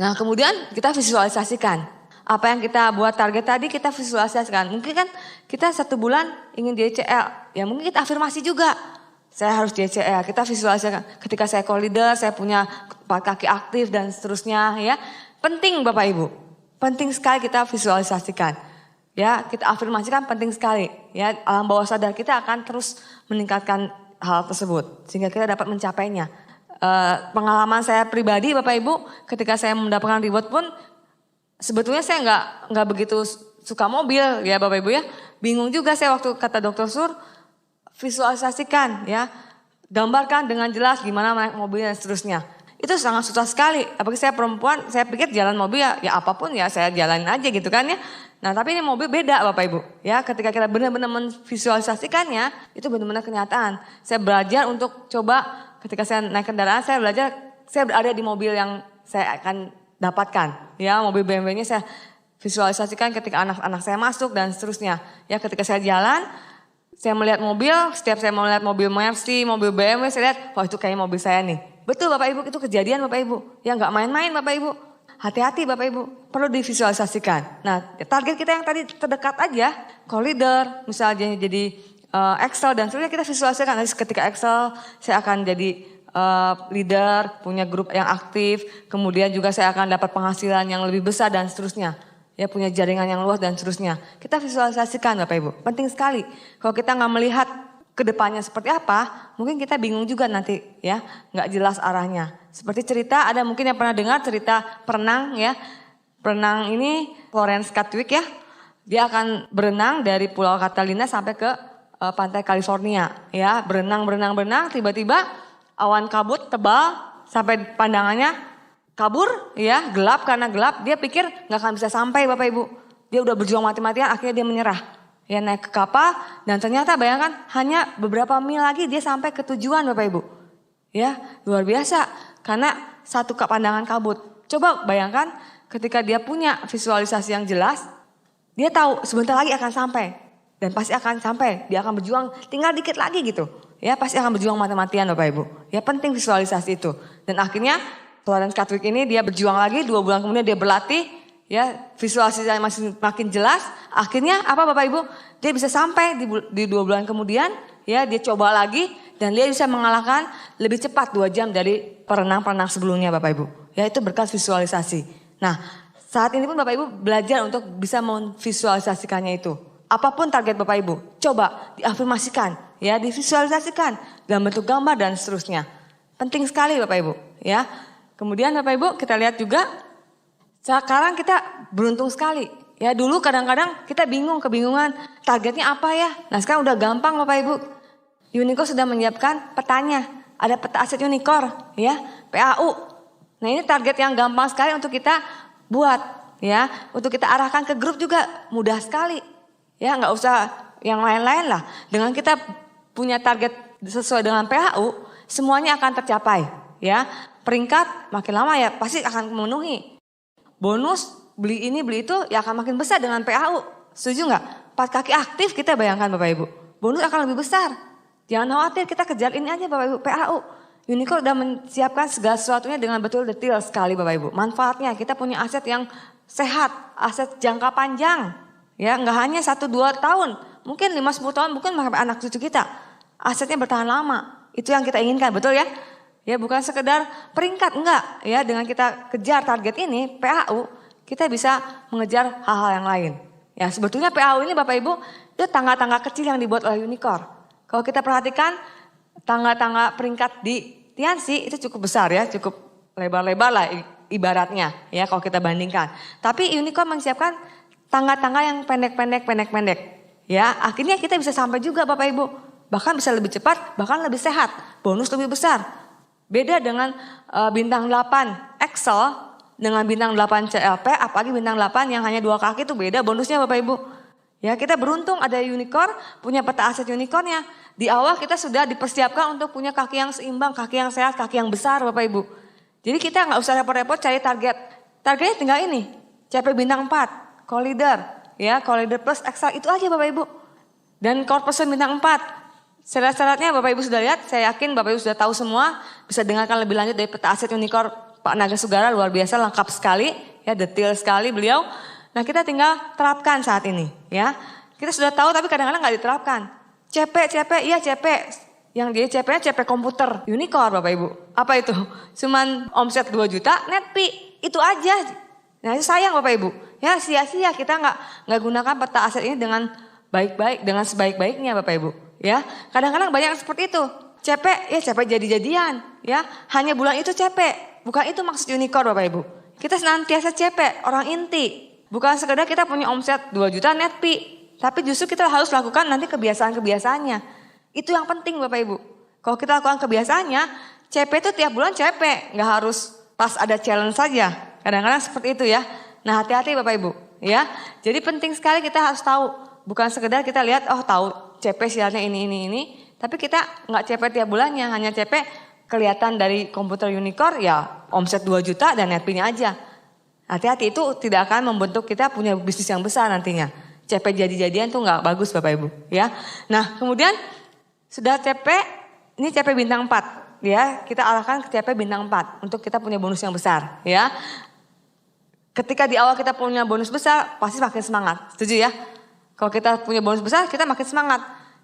Speaker 1: Nah kemudian kita visualisasikan. Apa yang kita buat target tadi kita visualisasikan. Mungkin kan kita 1 bulan ingin DCL. Ya mungkin kita afirmasi juga. Saya harus DCL, kita visualisasikan ketika saya co-leader, saya punya 4 kaki aktif dan seterusnya ya. Penting Bapak Ibu, penting sekali kita visualisasikan. Ya, kita afirmasikan penting sekali. Ya, alam bawah sadar kita akan terus meningkatkan hal tersebut sehingga kita dapat mencapainya. Pengalaman saya pribadi Bapak Ibu, ketika saya mendapatkan reward pun sebetulnya saya nggak begitu suka mobil ya Bapak Ibu ya. Bingung juga saya waktu kata Dr. Sur, visualisasikan ya, gambarkan dengan jelas gimana naik mobil dan seterusnya. Itu sangat susah sekali, apalagi saya perempuan, saya pikir jalan mobil ya apapun ya saya jalanin aja gitu kan ya. Nah tapi ini mobil beda Bapak Ibu ya, ketika kita benar-benar memvisualisasikannya itu benar-benar kenyataan. Saya belajar untuk coba ketika saya naik kendaraan, saya belajar, saya berada di mobil yang saya akan dapatkan ya, mobil BMW-nya saya visualisasikan ketika anak-anak saya masuk dan seterusnya. Ya ketika saya jalan, saya melihat mobil, setiap saya melihat mobil Mercy, mobil BMW, saya lihat, wah itu kayak mobil saya nih. Betul Bapak Ibu, itu kejadian Bapak Ibu. Ya nggak main-main Bapak Ibu. Hati-hati Bapak Ibu, perlu divisualisasikan. Nah target kita yang tadi terdekat aja, co-leader, misalnya jadi Excel dan seterusnya kita visualisasikan nanti ketika Excel saya akan jadi leader, punya grup yang aktif, kemudian juga saya akan dapat penghasilan yang lebih besar dan seterusnya. Ya, punya jaringan yang luas dan seterusnya. Kita visualisasikan Bapak Ibu, penting sekali. Kalau kita nggak melihat ke depannya seperti apa, mungkin kita bingung juga nanti ya, nggak jelas arahnya. Seperti cerita, ada mungkin yang pernah dengar cerita perenang ya. Perenang ini Florence Chadwick ya, dia akan berenang dari Pulau Catalina sampai ke pantai California ya, berenang, tiba-tiba awan kabut tebal sampai pandangannya kabur ya, gelap, karena gelap dia pikir nggak akan bisa sampai Bapak Ibu. Dia udah berjuang mati-matian, akhirnya dia menyerah. Ya, naik ke kapal dan ternyata bayangkan hanya beberapa mil lagi dia sampai ke tujuan Bapak Ibu. Ya, luar biasa karena satu pandangan kabut. Coba bayangkan ketika dia punya visualisasi yang jelas, dia tahu sebentar lagi akan sampai. Dan pasti akan sampai, dia akan berjuang tinggal dikit lagi gitu. Ya, pasti akan berjuang mati-matian Bapak Ibu. Ya, penting visualisasi itu. Dan akhirnya Florence Chadwick ini dia berjuang lagi, 2 bulan kemudian dia berlatih. Ya, visualisasinya masih makin jelas. Akhirnya apa Bapak Ibu? Dia bisa sampai di 2 bulan kemudian. Ya, dia coba lagi dan dia bisa mengalahkan lebih cepat 2 jam dari perenang-perenang sebelumnya Bapak Ibu. Ya, itu berkat visualisasi. Nah, saat ini pun Bapak Ibu belajar untuk bisa memvisualisasikannya itu. Apapun target Bapak Ibu, coba diafirmasikan, ya, divisualisasikan dalam bentuk gambar dan seterusnya. Penting sekali Bapak Ibu, ya. Kemudian Bapak Ibu kita lihat juga, sekarang kita beruntung sekali. Ya, dulu kadang-kadang kita kebingungan targetnya apa ya. Nah, sekarang udah gampang Bapak Ibu. Unicor sudah menyiapkan petanya, ada peta aset Unicor, ya, PAU. Nah, ini target yang gampang sekali untuk kita buat, ya, untuk kita arahkan ke grup juga mudah sekali. Ya, nggak usah yang lain-lain lah. Dengan kita punya target sesuai dengan PAU, semuanya akan tercapai. Ya, peringkat makin lama ya pasti akan memenuhi. Bonus beli ini beli itu ya akan makin besar dengan PAU. Setuju nggak? 4 kaki aktif kita bayangkan Bapak Ibu. Bonus akan lebih besar. Jangan khawatir, kita kejar ini aja Bapak Ibu, PAU. Unicor sudah menyiapkan segala sesuatunya dengan betul detail sekali Bapak Ibu. Manfaatnya kita punya aset yang sehat, aset jangka panjang. Ya, nggak hanya 1-2 tahun, mungkin 5-10 tahun, mungkin sampai anak cucu kita. Asetnya bertahan lama, itu yang kita inginkan, betul ya? Ya, bukan sekedar peringkat, enggak. Ya, dengan kita kejar target ini, PAU, kita bisa mengejar hal-hal yang lain. Ya, sebetulnya PAU ini Bapak Ibu, itu tangga-tangga kecil yang dibuat oleh Unicor. Kalau kita perhatikan, tangga-tangga peringkat di Tianxi itu cukup besar ya, cukup lebar-lebar lah ibaratnya, ya kalau kita bandingkan. Tapi Unicor menyiapkan tangga-tangga yang pendek. Ya, akhirnya kita bisa sampai juga Bapak Ibu. Bahkan bisa lebih cepat, bahkan lebih sehat. Bonus lebih besar. Beda dengan bintang 8 Excel dengan bintang 8 CLP, apalagi bintang 8 yang hanya 2 kaki itu beda bonusnya Bapak Ibu. Ya, kita beruntung ada Unicor, punya peta aset Unicornya. Di awal kita sudah dipersiapkan untuk punya kaki yang seimbang, kaki yang sehat, kaki yang besar Bapak Ibu. Jadi kita nggak usah repot-repot cari target. Targetnya tinggal ini, CP bintang 4. Co-leader, ya, co-leader plus Excel itu aja Bapak Ibu. Dan core person bintang 4. Syarat-syaratnya Bapak Ibu sudah lihat, saya yakin Bapak Ibu sudah tahu semua. Bisa dengarkan lebih lanjut dari peta aset Unicor Pak Naga Sugara, luar biasa, lengkap sekali, ya, detail sekali beliau. Nah, kita tinggal terapkan saat ini, ya. Kita sudah tahu tapi kadang-kadang nggak diterapkan. CP, iya CP. Yang dia CP-nya CP komputer Unicor Bapak Ibu. Apa itu? Cuman omset 2 juta, net fee, itu aja. Nah, itu sayang Bapak Ibu. Ya, sia-sia kita nggak gunakan peta aset ini dengan baik-baik, dengan sebaik-baiknya Bapak Ibu. Ya, kadang-kadang banyak seperti itu. CP, ya CP jadi-jadian. Ya, hanya bulan itu CP. Bukan itu maksud Unicor Bapak Ibu. Kita senantiasa CP, orang inti. Bukan sekedar kita punya omset 2 juta net fee. Tapi justru kita harus lakukan nanti kebiasaan-kebiasaannya. Itu yang penting Bapak Ibu. Kalau kita lakukan kebiasaannya, CP itu tiap bulan CP. Nggak harus pas ada challenge saja. Kadang-kadang seperti itu ya. Nah, hati-hati Bapak Ibu, ya. Jadi penting sekali kita harus tahu, bukan sekedar kita lihat, oh tahu CP sialnya ini, tapi kita nggak CP tiap bulannya, hanya CP kelihatan dari komputer Unicor ya omset 2 juta dan net fee-nya aja. Hati-hati, itu tidak akan membentuk kita punya bisnis yang besar nantinya. CP jadi-jadian tuh nggak bagus Bapak Ibu, ya. Nah, kemudian sudah CP, ini CP bintang 4, ya. Kita arahkan ke CP bintang 4 untuk kita punya bonus yang besar, ya. Ketika di awal kita punya bonus besar, pasti makin semangat. Setuju ya? Kalau kita punya bonus besar, kita makin semangat.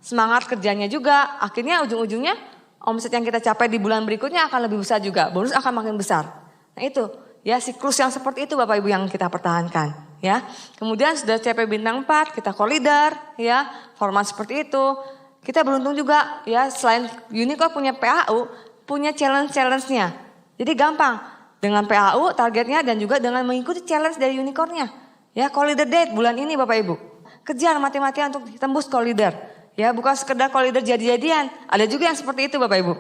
Speaker 1: semangat kerjanya juga. Akhirnya ujung-ujungnya omset yang kita capai di bulan berikutnya akan lebih besar juga. Bonus akan makin besar. Nah itu ya siklus yang seperti itu Bapak Ibu yang kita pertahankan. Ya, kemudian sudah capai bintang 4, kita co-leader, ya, format seperti itu. Kita beruntung juga, ya, selain Unicorn punya PAU, punya challenge-nya. Jadi gampang dengan PAU targetnya dan juga dengan mengikuti challenge dari Unicornnya. Ya, co-leader date bulan ini Bapak Ibu. Kejar mati-matian untuk tembus co-leader. Ya, bukan sekedar co-leader jadi-jadian. Ada juga yang seperti itu Bapak Ibu.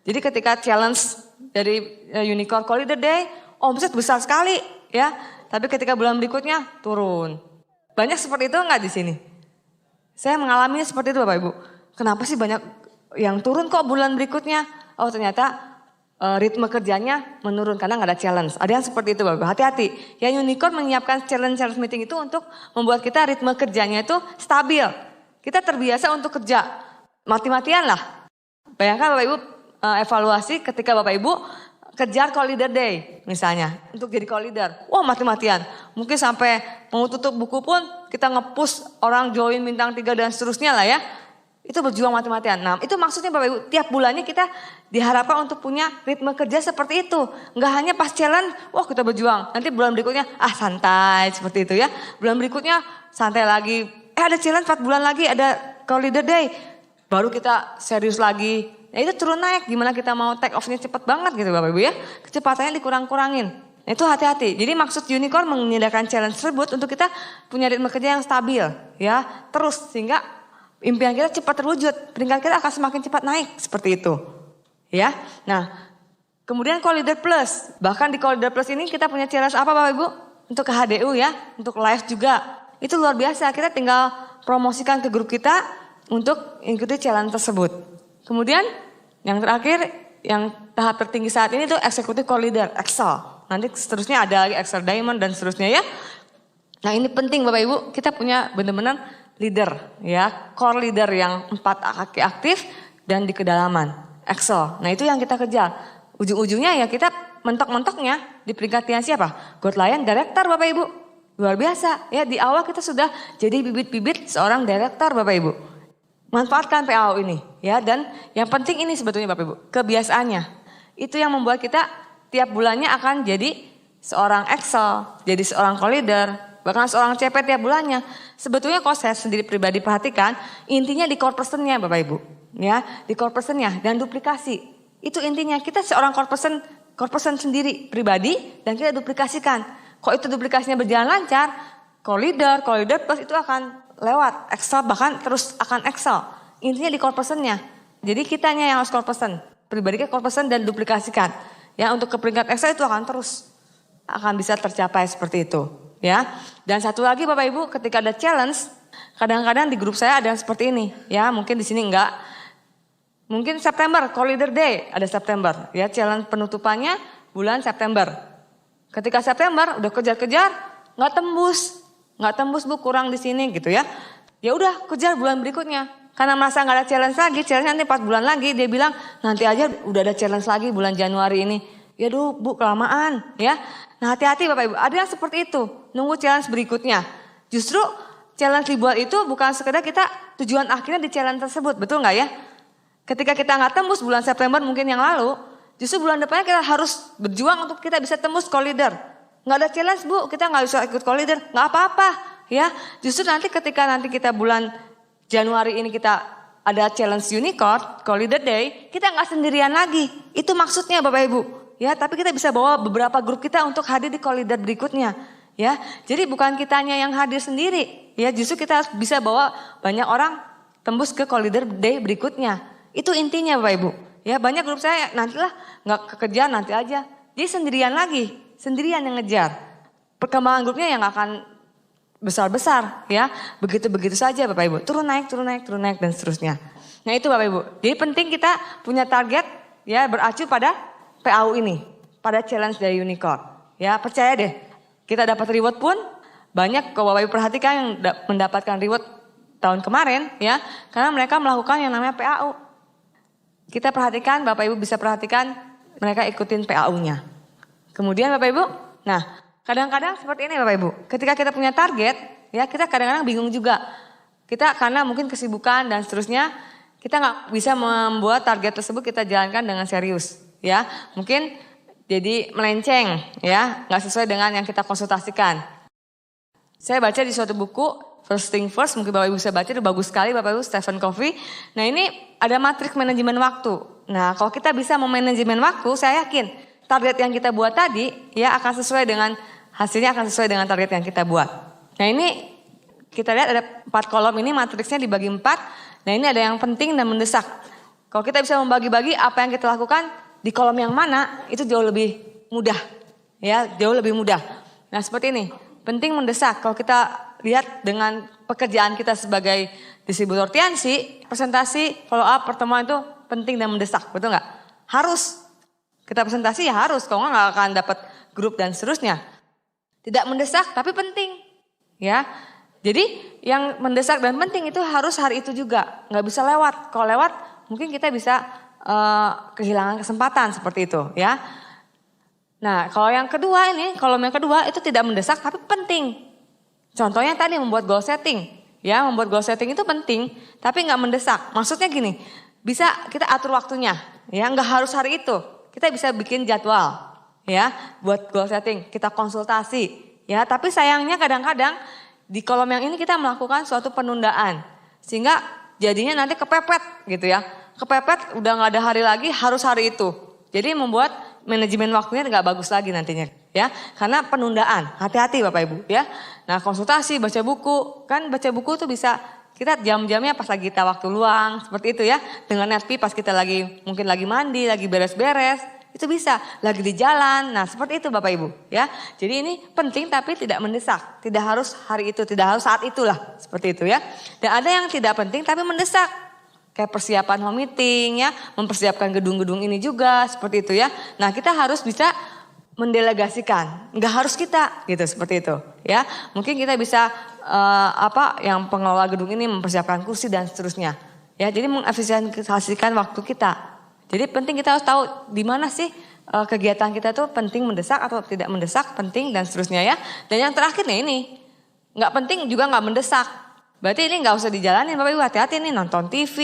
Speaker 1: Jadi ketika challenge dari Unicorn co-leader day, omset besar sekali, ya. Tapi ketika bulan berikutnya turun. Banyak seperti itu enggak di sini? Saya mengalami seperti itu Bapak Ibu. Kenapa sih banyak yang turun kok bulan berikutnya? Oh ternyata ritme kerjanya menurun karena nggak ada challenge. Ada yang seperti itu Bapak Ibu. Hati-hati. Ya Unicorn menyiapkan challenge meeting itu untuk membuat kita ritme kerjanya itu stabil. Kita terbiasa untuk kerja mati-matian lah. Bayangkan Bapak Ibu evaluasi ketika Bapak Ibu kejar co-leader day misalnya untuk jadi co-leader. Wah mati-matian. Mungkin sampai mau tutup buku pun kita nge-push orang join bintang 3 dan seterusnya lah ya. Itu berjuang mati-matian. Nah itu maksudnya Bapak Ibu tiap bulannya kita diharapkan untuk punya ritme kerja seperti itu. Enggak hanya pas challenge, wah kita berjuang. Nanti bulan berikutnya santai seperti itu ya. Bulan berikutnya santai lagi. Ada challenge 4 bulan lagi ada co-leader day. Baru kita serius lagi. Nah itu turun naik, gimana kita mau take off-nya cepat banget gitu Bapak Ibu ya. Kecepatannya dikurang-kurangin. Nah, itu hati-hati. Jadi maksud Unicorn menyediakan challenge tersebut untuk kita punya ritme kerja yang stabil. Ya, terus sehingga impian kita cepat terwujud. Peringkat kita akan semakin cepat naik seperti itu. Ya, nah kemudian co-leader plus. Bahkan di co-leader plus ini kita punya challenge apa Bapak Ibu? Untuk ke HDU ya, untuk live juga. Itu luar biasa, kita tinggal promosikan ke grup kita untuk ikuti challenge tersebut. Kemudian yang terakhir, yang tahap tertinggi saat ini itu eksekutif co-leader, Excel. Nanti seterusnya ada lagi Excel Diamond dan seterusnya ya. Nah ini penting Bapak Ibu, kita punya benar-benar leader ya, core leader yang 4 kaki aktif dan di kedalaman, Excel. Nah itu yang kita kejar. Ujung-ujungnya ya kita mentok-mentoknya di peringkatnya siapa? God Lion Director Bapak Ibu. Luar biasa ya, di awal kita sudah jadi bibit-bibit seorang director Bapak Ibu. Manfaatkan PAO ini ya, dan yang penting ini sebetulnya Bapak Ibu, kebiasaannya. Itu yang membuat kita tiap bulannya akan jadi seorang Excel, jadi seorang co-leader, bahkan seorang CP tiap bulannya. Sebetulnya kalau saya sendiri pribadi perhatikan, intinya di core personnya Bapak Ibu. Ya, di core personnya dan duplikasi. Itu intinya, kita seorang core person sendiri pribadi dan kita duplikasikan. Kalau itu duplikasinya berjalan lancar, co-leader plus itu akan lewat Excel, bahkan terus akan Excel. Intinya di core personnya. Jadi kitanya yang harus core person. Pribadi core person dan duplikasikan. Ya, untuk ke peringkat Excel itu akan bisa tercapai seperti itu. Ya. Dan satu lagi Bapak Ibu, ketika ada challenge, kadang-kadang di grup saya ada yang seperti ini. Ya, mungkin di sini enggak. Mungkin September, co-leader day ada September. Ya, challenge penutupannya bulan September. Ketika September udah kejar-kejar, nggak tembus Bu, kurang di sini gitu ya. Ya udah kejar bulan berikutnya. Karena merasa nggak ada challenge lagi, challenge nanti 4 bulan lagi dia bilang nanti aja udah ada challenge lagi bulan Januari ini. Ya Bu kelamaan ya. Nah hati-hati Bapak Ibu, ada yang seperti itu, nunggu challenge berikutnya. Justru challenge dibuat itu bukan sekedar kita tujuan akhirnya di challenge tersebut, betul nggak ya? Ketika kita nggak tembus bulan September mungkin yang lalu, justru bulan depannya kita harus berjuang untuk kita bisa tembus co-leader. Nggak ada challenge Bu, kita nggak bisa ikut co-leader, nggak apa-apa ya. Justru nanti ketika kita bulan Januari ini kita ada challenge Unicorn, co-leader day, kita nggak sendirian lagi. Itu maksudnya Bapak Ibu. Ya, tapi kita bisa bawa beberapa grup kita untuk hadir di co-leader berikutnya. Ya, jadi bukan kitanya yang hadir sendiri. Ya, justru kita bisa bawa banyak orang tembus ke co-leader day berikutnya. Itu intinya Bapak Ibu. Ya, banyak grup saya nantilah nggak kekejar nanti aja. Jadi sendirian yang ngejar. Perkembangan grupnya yang akan besar-besar ya. Begitu-begitu saja Bapak Ibu. Turun naik dan seterusnya. Nah itu Bapak Ibu. Jadi penting kita punya target ya, beracu pada PAU ini. Pada challenge dari Unicorn. Ya percaya deh. Kita dapat reward pun banyak, kalau Bapak Ibu perhatikan yang mendapatkan reward tahun kemarin ya. Karena mereka melakukan yang namanya PAU. Kita perhatikan, Bapak Ibu bisa perhatikan mereka ikutin PAU-nya. Kemudian Bapak Ibu, nah kadang-kadang seperti ini Bapak Ibu. Ketika kita punya target, ya kita kadang-kadang bingung juga. kita karena mungkin kesibukan dan seterusnya, kita nggak bisa membuat target tersebut kita jalankan dengan serius, ya. Mungkin jadi melenceng, ya, nggak sesuai dengan yang kita konsultasikan. Saya baca di suatu buku, First Thing First, mungkin Bapak Ibu bisa baca, itu bagus sekali Bapak Ibu, Stephen Covey. Nah ini ada matriks manajemen waktu. Nah kalau kita bisa memanajemen waktu, saya yakin target yang kita buat tadi ya akan sesuai dengan hasilnya, akan sesuai dengan target yang kita buat. Nah ini kita lihat ada 4 kolom ini, matriksnya dibagi 4. Nah ini ada yang penting dan mendesak. Kalau kita bisa membagi-bagi apa yang kita lakukan di kolom yang mana, itu jauh lebih mudah. Ya, jauh lebih mudah. Nah seperti ini, penting mendesak. Kalau kita lihat dengan pekerjaan kita sebagai distributor TNC, presentasi, follow up, pertemuan itu penting dan mendesak, betul nggak? Harus. Kita presentasi ya harus, kalau nggak akan dapat grup dan seterusnya. Tidak mendesak tapi penting. Ya, jadi yang mendesak dan penting itu harus hari itu juga, nggak bisa lewat. Kalau lewat mungkin kita bisa kehilangan kesempatan seperti itu, ya. Nah, kalau yang kedua ini, kolom yang kedua itu tidak mendesak tapi penting. Contohnya tadi membuat goal setting, ya, membuat goal setting itu penting, tapi nggak mendesak. Maksudnya gini, bisa kita atur waktunya, ya, nggak harus hari itu. Kita bisa bikin jadwal, ya, buat goal setting. Kita konsultasi, ya. Tapi sayangnya kadang-kadang di kolom yang ini kita melakukan suatu penundaan, sehingga jadinya nanti kepepet, gitu ya. Kepepet, udah nggak ada hari lagi, harus hari itu. Jadi membuat manajemen waktunya nggak bagus lagi nantinya, ya, karena penundaan. Hati-hati Bapak Ibu, ya. Nah konsultasi, baca buku, kan baca buku tuh bisa kita jam-jamnya pas lagi kita waktu luang, seperti itu ya. Dengan Netpi pas kita lagi mungkin lagi mandi, lagi beres-beres, itu bisa. Lagi di jalan, nah seperti itu Bapak Ibu, ya. Jadi ini penting tapi tidak mendesak, tidak harus hari itu, tidak harus saat itulah, seperti itu ya. Dan ada yang tidak penting tapi mendesak. Kayak persiapan home meeting ya, mempersiapkan gedung-gedung ini juga seperti itu ya. Nah kita harus bisa mendelegasikan, nggak harus kita gitu seperti itu ya. Mungkin kita bisa yang pengelola gedung ini mempersiapkan kursi dan seterusnya ya. Jadi mengefisiensikan waktu kita. Jadi penting kita harus tahu di mana sih kegiatan kita tuh penting mendesak atau tidak mendesak, penting dan seterusnya ya. Dan yang terakhir nih ini nggak penting juga nggak mendesak. Berarti ini nggak usah dijalanin Bapak Ibu, hati-hati nih nonton TV,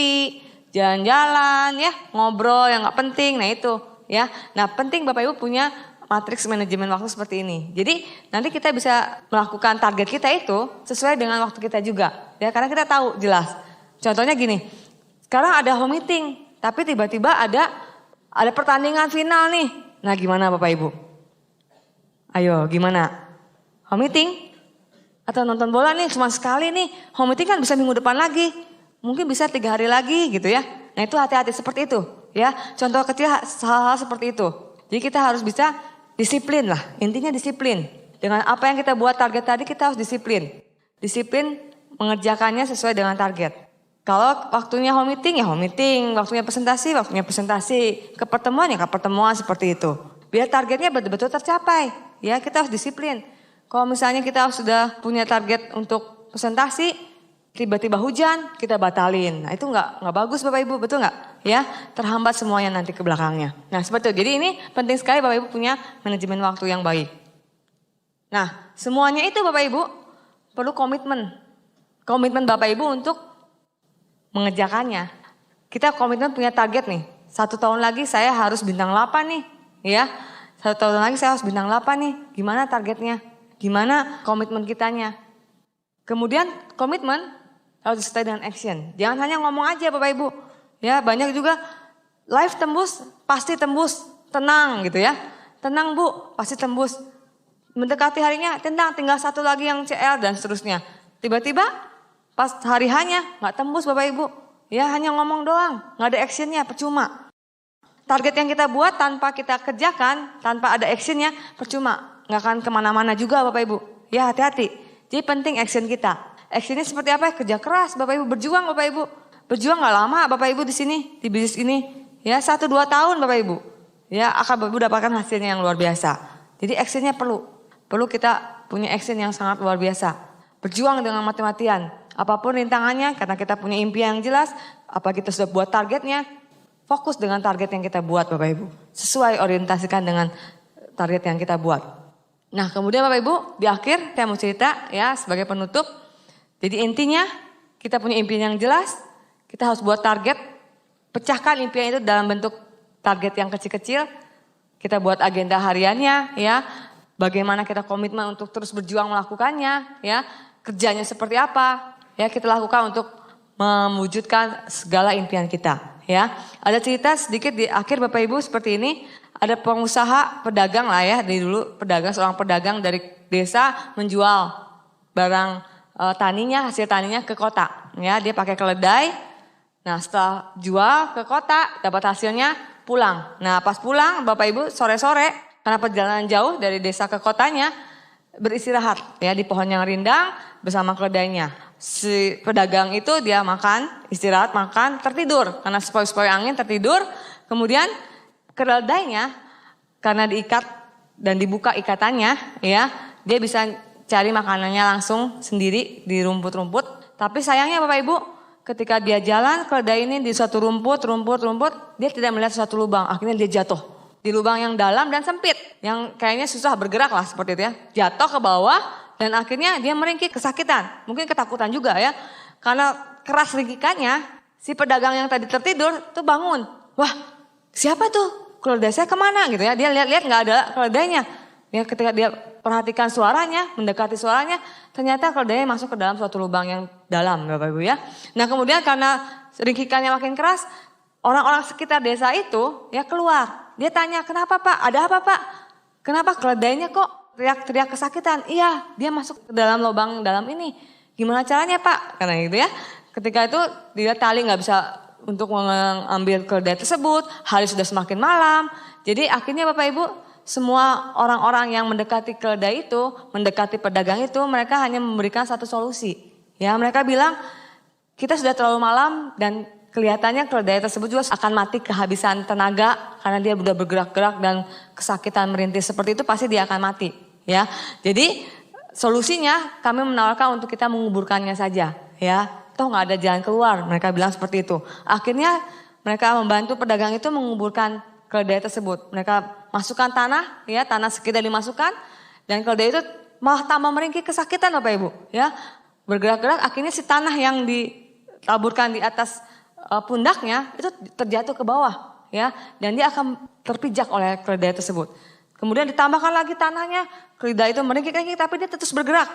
Speaker 1: jalan-jalan ya, ngobrol yang nggak penting, nah itu ya. Nah penting Bapak Ibu punya matriks manajemen waktu seperti ini. Jadi nanti kita bisa melakukan target kita itu sesuai dengan waktu kita juga, ya karena kita tahu jelas. Contohnya gini, sekarang ada home meeting, tapi tiba-tiba ada pertandingan final nih. Nah gimana Bapak Ibu? Ayo gimana? Home meeting? Atau nonton bola nih cuma sekali nih, home meeting kan bisa minggu depan lagi, mungkin bisa 3 hari lagi gitu ya. Nah itu hati-hati seperti itu ya, contoh kecil hal-hal seperti itu. Jadi kita harus bisa disiplin lah, intinya disiplin. Dengan apa yang kita buat target tadi kita harus disiplin. Disiplin mengerjakannya sesuai dengan target. Kalau waktunya home meeting ya home meeting, waktunya presentasi, ke pertemuan ya ke pertemuan seperti itu. Biar targetnya betul-betul tercapai ya, kita harus disiplin. Kalau misalnya kita sudah punya target untuk presentasi, tiba-tiba hujan, kita batalin. Nah itu nggak bagus Bapak Ibu, betul nggak? Ya, terhambat semuanya nanti ke belakangnya. Nah seperti itu. Jadi ini penting sekali Bapak Ibu punya manajemen waktu yang baik. Nah semuanya itu Bapak Ibu perlu komitmen. Komitmen Bapak Ibu untuk mengerjakannya. Kita komitmen punya target nih. 1 tahun lagi saya harus bintang 8 nih. Ya, 1 tahun lagi saya harus bintang 8 nih. Gimana targetnya? Gimana komitmen kitanya? Kemudian komitmen harus disertai dengan action. Jangan hanya ngomong aja Bapak Ibu. Ya banyak juga live tembus, pasti tembus, tenang gitu ya. Tenang Bu, pasti tembus. Mendekati harinya, tinggal 1 lagi yang CL dan seterusnya. Tiba-tiba pas hari hanya nggak tembus Bapak Ibu. Ya hanya ngomong doang, nggak ada actionnya, percuma. Target yang kita buat tanpa kita kerjakan, tanpa ada actionnya, percuma. Nggak akan kemana-mana juga Bapak Ibu. Ya hati-hati. Jadi penting action kita. Actionnya seperti apa? Kerja keras Bapak Ibu. Berjuang Bapak Ibu. Berjuang nggak lama Bapak Ibu di sini. Di bisnis ini. Ya 1-2 tahun Bapak Ibu. Ya akan Bapak Ibu dapatkan hasilnya yang luar biasa. Jadi actionnya perlu. Perlu kita punya action yang sangat luar biasa. Berjuang dengan mati-matian. Apapun rintangannya karena kita punya impian yang jelas. Apa kita sudah buat targetnya. Fokus dengan target yang kita buat Bapak Ibu. Sesuai orientasikan dengan target yang kita buat. Nah kemudian Bapak Ibu di akhir saya mau cerita ya sebagai penutup. Jadi intinya kita punya impian yang jelas, kita harus buat target, pecahkan impian itu dalam bentuk target yang kecil-kecil, kita buat agenda hariannya ya, bagaimana kita komitmen untuk terus berjuang melakukannya ya, kerjanya seperti apa ya kita lakukan untuk mewujudkan segala impian kita ya. Ada cerita sedikit di akhir Bapak Ibu seperti ini, ada pengusaha pedagang lah ya, dari dulu pedagang, seorang pedagang dari desa menjual barang taninya, hasil taninya ke kota ya, dia pakai keledai. Nah setelah jual ke kota dapat hasilnya pulang. Nah pas pulang Bapak Ibu sore-sore karena perjalanan jauh dari desa ke kotanya beristirahat ya di pohon yang rindang bersama keledainya. Si pedagang itu dia makan, istirahat makan, tertidur karena sepoi-sepoi angin tertidur. Kemudian keledainya karena diikat dan dibuka ikatannya ya, dia bisa cari makanannya langsung sendiri di rumput-rumput. Tapi sayangnya Bapak Ibu, ketika dia jalan keledai ini di suatu rumput, dia tidak melihat suatu lubang. Akhirnya dia jatuh di lubang yang dalam dan sempit, yang kayaknya susah bergerak lah seperti itu ya. Jatuh ke bawah dan akhirnya dia meringkik kesakitan, mungkin ketakutan juga ya. Karena keras ringkikannya, si pedagang yang tadi tertidur tuh bangun. Wah, siapa tuh? Keledai saya kemana gitu ya? Dia lihat-lihat nggak ada keledainya. Ya, ketika dia perhatikan suaranya, mendekati suaranya, ternyata keledainya masuk ke dalam suatu lubang yang dalam, Bapak Ibu ya. Nah kemudian karena ringkikannya makin keras, orang-orang sekitar desa itu ya keluar. Dia tanya, kenapa Pak? Ada apa Pak? Kenapa keledainya kok teriak-teriak kesakitan? Iya, dia masuk ke dalam lubang dalam ini. Gimana caranya Pak? Karena gitu ya. Ketika itu dia tali nggak bisa untuk mengambil keledai tersebut. Hari sudah semakin malam. Jadi akhirnya Bapak Ibu, semua orang-orang yang mendekati keledai itu, mendekati pedagang itu, mereka hanya memberikan satu solusi. Ya, mereka bilang, kita sudah terlalu malam dan kelihatannya keledai tersebut juga akan mati kehabisan tenaga karena dia sudah bergerak-gerak dan kesakitan merintis seperti itu pasti dia akan mati. Ya, jadi solusinya kami menawarkan untuk kita menguburkannya saja. Ya, toh nggak ada jalan keluar. Mereka bilang seperti itu. Akhirnya mereka membantu pedagang itu menguburkan keledai tersebut. Mereka masukkan tanah, ya tanah sekitar dimasukkan dan keledai itu malah tambah meringkik kesakitan Bapak Ibu. Ya, bergerak-gerak akhirnya si tanah yang ditaburkan di atas pundaknya itu terjatuh ke bawah ya, dan dia akan terpijak oleh keledai tersebut. Kemudian ditambahkan lagi tanahnya, keledai itu meringkik-ringkik tapi dia terus bergerak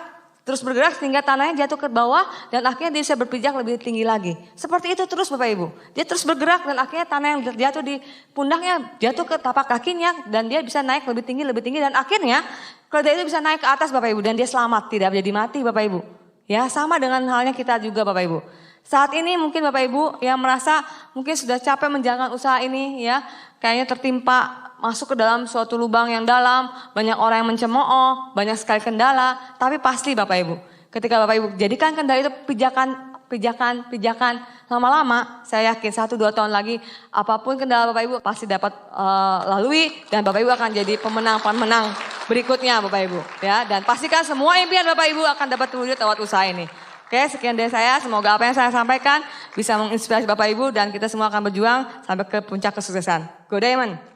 Speaker 1: sehingga tanahnya jatuh ke bawah dan akhirnya dia bisa berpijak lebih tinggi lagi. Seperti itu terus Bapak Ibu. Dia terus bergerak dan akhirnya tanah yang jatuh di pundaknya jatuh ke tapak kakinya dan dia bisa naik lebih tinggi dan akhirnya keledai itu bisa naik ke atas Bapak Ibu dan dia selamat, tidak jadi mati Bapak Ibu. Ya, sama dengan halnya kita juga Bapak Ibu. Saat ini mungkin Bapak Ibu yang merasa mungkin sudah capek menjalankan usaha ini ya, kayaknya tertimpa masuk ke dalam suatu lubang yang dalam, banyak orang yang mencemooh, banyak sekali kendala, tapi pasti Bapak Ibu, ketika Bapak Ibu jadikan kendala itu pijakan, lama-lama saya yakin 1-2 tahun lagi apapun kendala Bapak Ibu pasti dapat lalui dan Bapak Ibu akan jadi pemenang berikutnya Bapak Ibu ya, dan pastikan semua impian Bapak Ibu akan dapat terwujud lewat usaha ini. Oke, sekian dari saya. Semoga apa yang saya sampaikan bisa menginspirasi Bapak Ibu dan kita semua akan berjuang sampai ke puncak kesuksesan. Go Diamond!